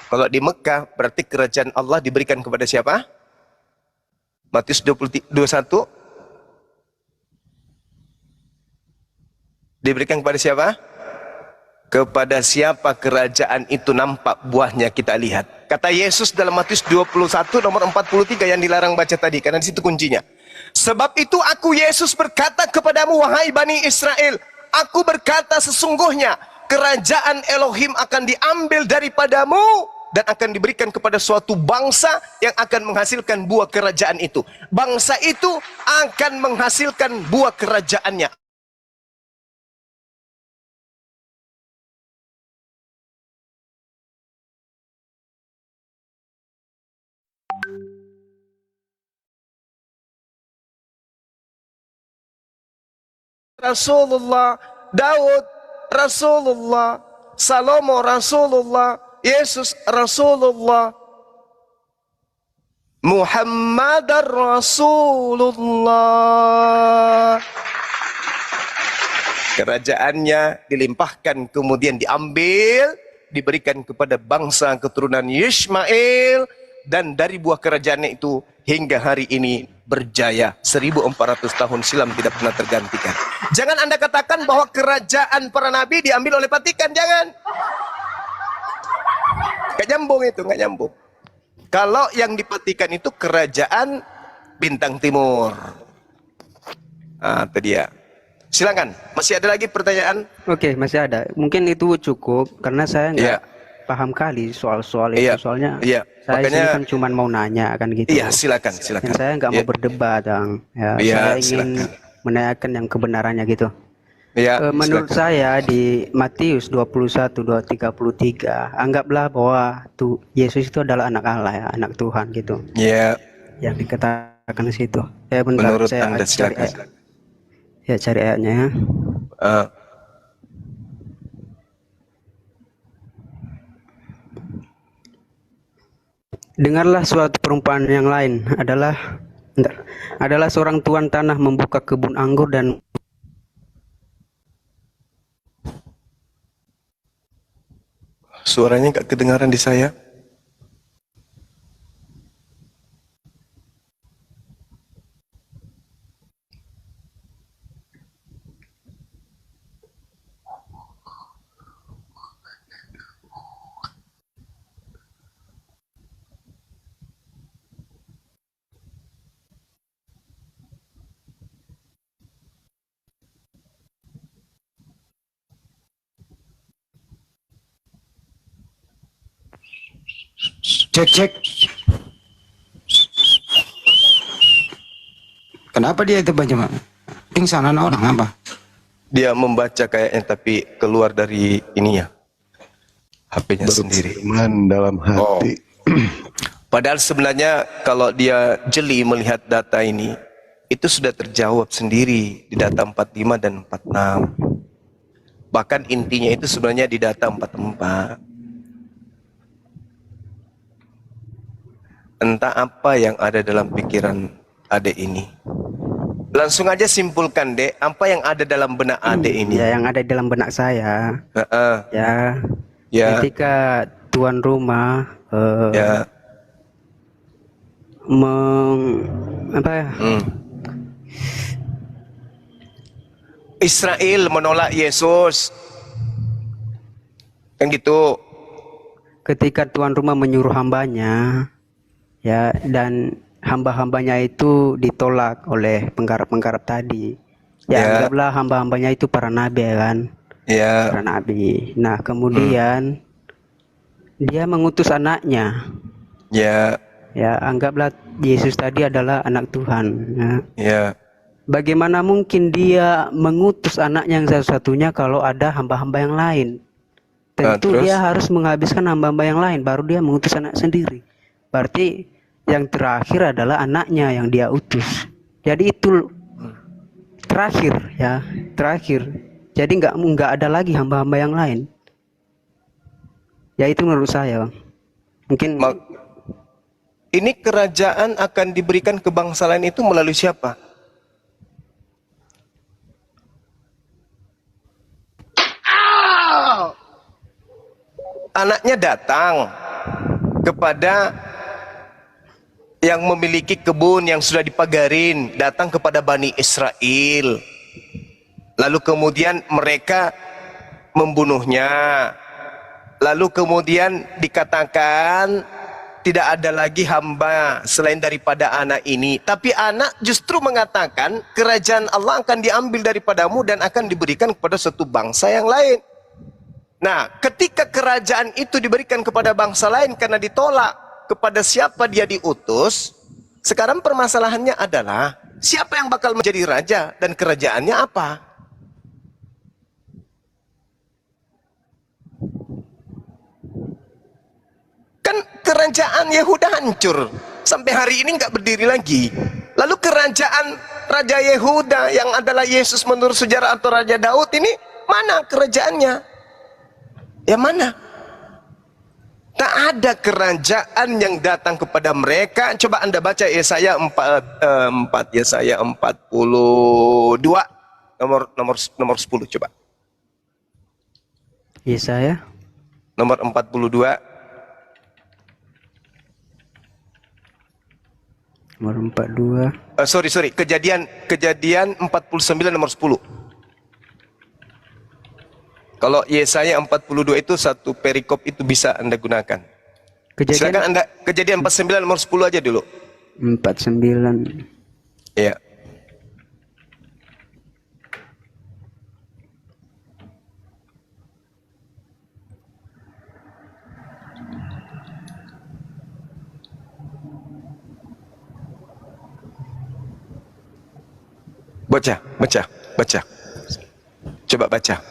Kalau di Mekah berarti kerajaan Allah diberikan kepada siapa? Matius 21 diberikan kepada siapa? Kepada siapa kerajaan itu nampak buahnya kita lihat. Kata Yesus dalam Matius 21 nomor 43 yang dilarang baca tadi, karena di situ kuncinya. Sebab itu aku Yesus berkata kepadamu, wahai Bani Israel, aku berkata sesungguhnya kerajaan Elohim akan diambil daripadamu dan akan diberikan kepada suatu bangsa yang akan menghasilkan buah kerajaan itu. Bangsa itu akan menghasilkan buah kerajaannya. Rasulullah, Daud Rasulullah, Salomo Rasulullah, Yesus Rasulullah, Muhammad Rasulullah. Kerajaannya dilimpahkan, kemudian diambil, diberikan kepada bangsa keturunan Yishmael, dan dari buah kerajaannya itu hingga hari ini berjaya. 1400 tahun silam tidak pernah tergantikan. Jangan Anda katakan bahwa kerajaan para nabi diambil oleh Vatikan, jangan. Gak nyambung itu, gak nyambung. Kalau yang di Vatikan itu kerajaan Bintang Timur. Ah, itu dia. Silakan, masih ada lagi pertanyaan? Oke, masih ada. Mungkin itu cukup karena saya nggak paham kali soal-soal itu. Soalnya saya makanya, sini kan cuma mau nanya kan gitu. Iya, silakan. Dan saya nggak mau berdebat, Bang. Saya ingin menanyakan yang kebenarannya gitu. Menurut saya di Matius 21:33, anggaplah bahwa Yesus itu adalah anak Allah, ya, anak Tuhan gitu. Yang dikatakan di situ. Bentar, menurut saya Anda silakan. Cari ayatnya ya. Dengarlah suatu perumpamaan yang lain adalah seorang tuan tanah membuka kebun anggur dan suaranya nggak kedengaran di saya. Cek. Kenapa dia itu baca, Mak? Pingsanan orang apa? Dia membaca kayaknya tapi keluar dari ininya. HP-nya sendiri. Dalam hati. Padahal sebenarnya kalau dia jeli melihat data ini, itu sudah terjawab sendiri di data 45 dan 46. Bahkan intinya itu sebenarnya di data 44. Entah apa yang ada dalam pikiran adek ini. Langsung aja simpulkan, Dek, apa yang ada dalam benak adek ini? Ya, yang ada dalam benak saya. Ketika tuan rumah Israel menolak Yesus. Kan gitu. Ketika tuan rumah menyuruh hambanya, dan hamba-hambanya itu ditolak oleh penggarap-penggarap tadi. Anggaplah hamba-hambanya itu para nabi, kan? Para nabi. Nah, kemudian dia mengutus anaknya. Anggaplah Yesus tadi adalah anak Tuhan. Bagaimana mungkin dia mengutus anaknya yang satu-satunya kalau ada hamba-hamba yang lain? Tentu dia harus menghabiskan hamba-hamba yang lain, baru dia mengutus anak sendiri. Berarti yang terakhir adalah anaknya yang dia utus. Jadi itu terakhir, terakhir. Jadi nggak ada lagi hamba-hamba yang lain. Ya itu menurut saya, Bang. Mungkin ini kerajaan akan diberikan ke bangsa lain itu melalui siapa? Anaknya datang kepada yang memiliki kebun yang sudah dipagarin, datang kepada Bani Israel. Lalu kemudian mereka membunuhnya. Lalu kemudian dikatakan tidak ada lagi hamba selain daripada anak ini. Tapi anak justru mengatakan kerajaan Allah akan diambil daripadamu dan akan diberikan kepada suatu bangsa yang lain. Nah, ketika kerajaan itu diberikan kepada bangsa lain karena ditolak kepada siapa dia diutus, sekarang permasalahannya adalah siapa yang bakal menjadi raja dan kerajaannya apa? Kan kerajaan Yehuda hancur sampai hari ini nggak berdiri lagi. Lalu kerajaan Raja Yehuda yang adalah Yesus menurut sejarah atau Raja Daud ini mana kerajaannya? Ya mana? Tak ada kerajaan yang datang kepada mereka. Coba Anda baca Yesaya 4, Yesaya 42 nomor 10 coba. Yesaya nomor 42. Nomor 42. Sorry, kejadian 49 nomor 10. Kalau Yesaya 42 itu satu perikop itu bisa Anda gunakan. Silakan Anda kejadian 49 nomor 10 aja dulu. 49. Iya. Baca. Coba baca.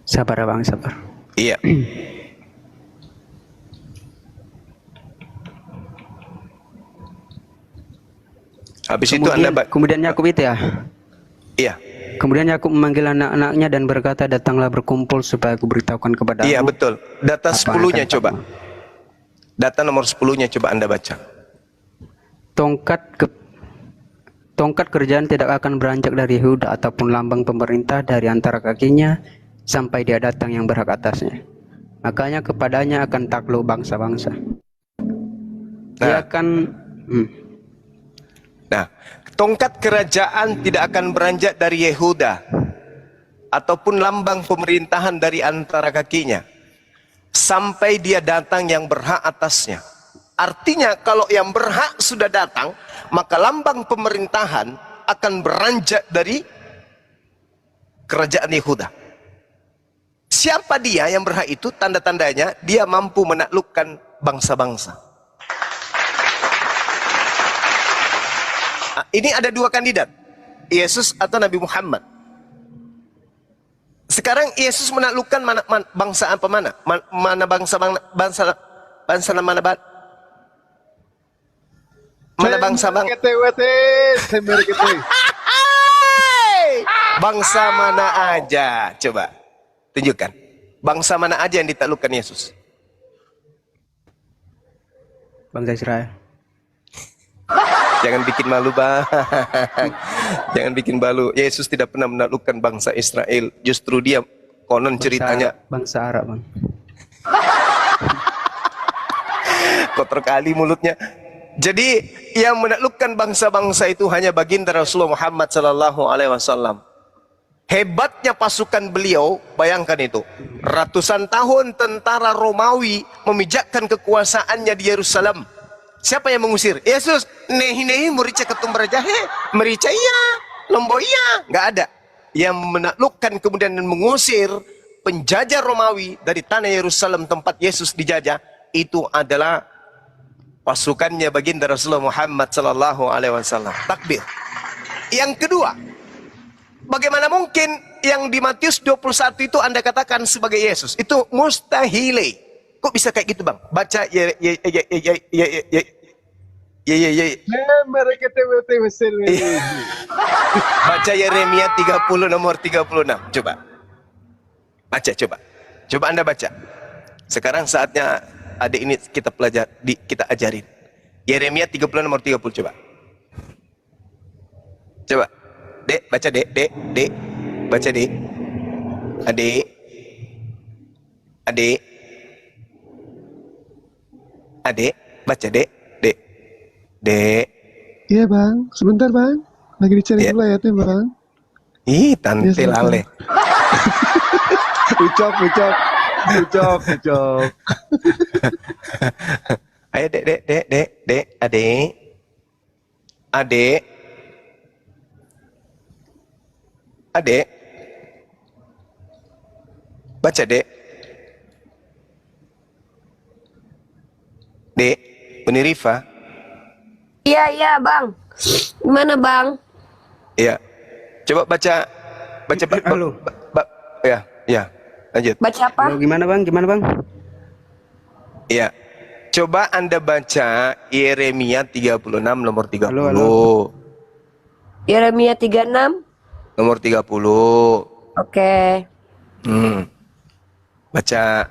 Sabar Bang, sabar. Iya. Habis itu Anda kemudian Yakub itu ya? Iya. Kemudian Yakub memanggil anak-anaknya dan berkata, datanglah berkumpul supaya aku beritahukan kepadamu. Iya betul. Data 10-nya coba. Data nomor 10-nya coba Anda baca. Tongkat kerajaan tidak akan beranjak dari Yehuda ataupun lambang pemerintah dari antara kakinya sampai dia datang yang berhak atasnya. Makanya kepadanya akan takluk bangsa-bangsa. Dia akan Nah, tongkat kerajaan tidak akan beranjak dari Yehuda ataupun lambang pemerintahan dari antara kakinya sampai dia datang yang berhak atasnya. Artinya kalau yang berhak sudah datang, maka lambang pemerintahan akan beranjak dari kerajaan Yehuda. Siapa dia yang berhak itu? Tanda-tandanya dia mampu menaklukkan bangsa-bangsa. Ini ada dua kandidat, Yesus atau Nabi Muhammad. Sekarang Yesus menaklukkan bangsa apa mana? Mana bangsa mana bangsa bangsa mana aja? Coba tunjukkan. Bangsa mana aja yang ditaklukkan Yesus? Bangsa Israel. Jangan bikin malu, Bang. Jangan bikin malu. Yesus tidak pernah menaklukkan bangsa Israel. Justru dia konon ceritanya bangsa Arab, Bang. Kotor kali mulutnya. Jadi yang menaklukkan bangsa-bangsa itu hanya baginda Rasulullah Muhammad sallallahu alaihi wasallam. Hebatnya pasukan beliau, bayangkan itu. Ratusan tahun tentara Romawi memijakkan kekuasaannya di Yerusalem. Siapa yang mengusir? Yesus. Nehi merica ketum berajahe, merica iya, lombo iya, nggak ada. Yang menaklukkan kemudian mengusir penjajah Romawi dari tanah Yerusalem tempat Yesus dijajah, itu adalah pasukannya baginda Rasulullah Muhammad sallallahu alaihi wasallam. Takbir. Yang kedua, bagaimana mungkin yang di Matius 21 itu Anda katakan sebagai Yesus? Itu mustahil. Kok bisa kayak gitu, Bang? Baca baca Yeremia 30 nomor 36. Coba. Baca coba. Coba Anda baca. Sekarang saatnya adik ini kita kita ajarin. Yeremia 30 nomor 30 coba. Coba. Dek, baca Dek. Baca Dek. Adik, baca Dek. Iya Bang, sebentar Bang. Lagi dicari dulu ayatnya Bang. Ih, tantil ale. Ucok. Ayo dek, adik, baca dek, Uni Rifa. Iya bang. Gimana bang? Iya, coba baca, Halo. ya, lanjut. Baca apa? Halo, gimana bang? Iya, coba Anda baca Yeremia 36 nomor 30. Halo. Yeremia 36 Nomor 30. Oke. Baca.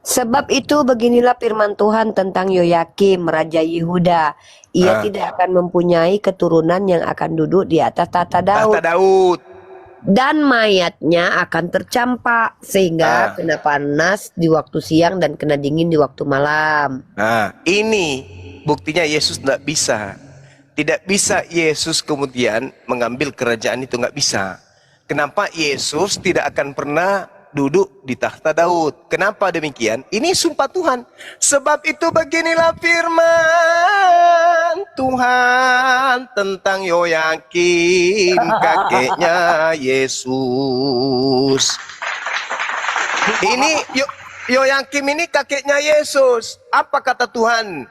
Sebab itu beginilah firman Tuhan tentang Yoyakim, Raja Yehuda. Ia tidak akan mempunyai keturunan yang akan duduk di atas tahta Daud. Dan mayatnya akan tercampak sehingga kena panas di waktu siang dan kena dingin di waktu malam. Nah, ini buktinya Yesus tidak bisa. Tidak bisa Yesus kemudian mengambil kerajaan itu, nggak bisa. Kenapa Yesus tidak akan pernah duduk di tahta Daud? Kenapa demikian? Ini sumpah Tuhan. Sebab itu beginilah firman Tuhan tentang Yoyakim, kakeknya Yesus. Ini Yoyakim ini kakeknya Yesus. Apa kata Tuhan?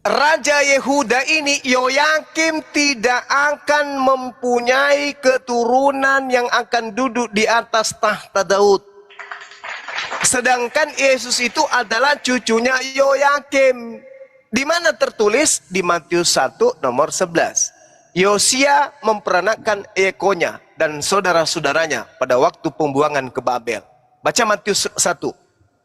Raja Yehuda ini, Yoyakim, tidak akan mempunyai keturunan yang akan duduk di atas tahta Daud. Sedangkan Yesus itu adalah cucunya Yoyakim. Di mana tertulis? Di Matius 1 nomor 11. Yosia memperanakan Yekonya dan saudara-saudaranya pada waktu pembuangan ke Babel. Baca Matius 1.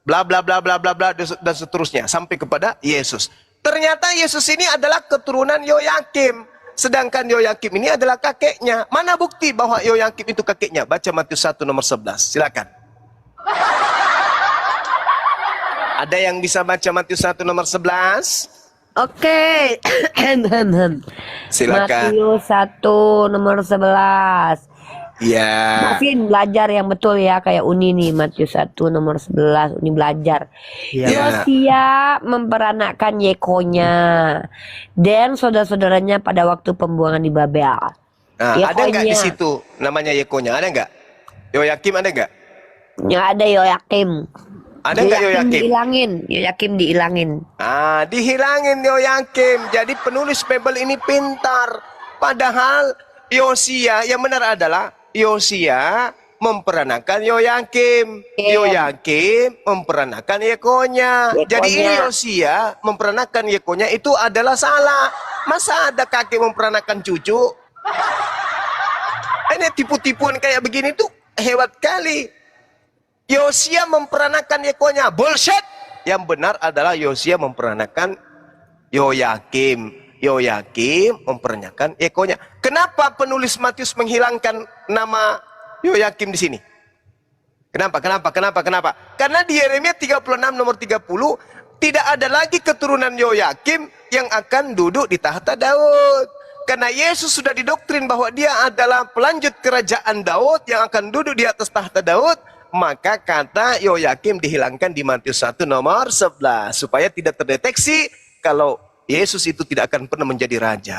Bla bla bla bla bla bla dan seterusnya sampai kepada Yesus. Ternyata Yesus ini adalah keturunan Yoyakim. Sedangkan Yoyakim ini adalah kakeknya. Mana bukti bahwa Yoyakim itu kakeknya? Baca Matius 1 nomor 11. Silakan. Ada yang bisa baca Matius 1 nomor 11? Oke. Silakan. Matius 1 nomor 11. Ya. Mungkin belajar yang betul ya, kayak Uni nih, Matius 1 nomor 11, Uni belajar. Yosia memperanakkan Yekonya dan saudara-saudaranya pada waktu pembuangan di Babel. Nah, ada nggak di situ namanya Yekonya? Ada nggak? Yoyakim ada nggak? Ya ada Yoyakim. Ada nggak Yoyakim? Yoyakim diilangin. Ah, dihilangin Yoyakim. Jadi penulis Bible ini pintar. Padahal Yosia yang benar adalah Yosia memperanakan Yoyakim. Yoyakim memperanakan Yekonya. Jadi ini Yosia memperanakan Yekonya itu adalah salah. Masa ada kakek memperanakan cucu? Ini tipu-tipuan kayak begini tuh hebat kali. Yosia memperanakan Yekonya. Bullshit. Yang benar adalah Yosia memperanakan Yoyakim. Yoyakim memperanakan Yekonya. Kenapa penulis Matius menghilangkan nama Yoyakim di sini? Kenapa? Karena di Yeremia 36 nomor 30 tidak ada lagi keturunan Yoyakim yang akan duduk di tahta Daud. Karena Yesus sudah didoktrin bahwa dia adalah pelanjut kerajaan Daud yang akan duduk di atas tahta Daud, maka kata Yoyakim dihilangkan di Matius 1 nomor 11 supaya tidak terdeteksi kalau Yesus itu tidak akan pernah menjadi raja.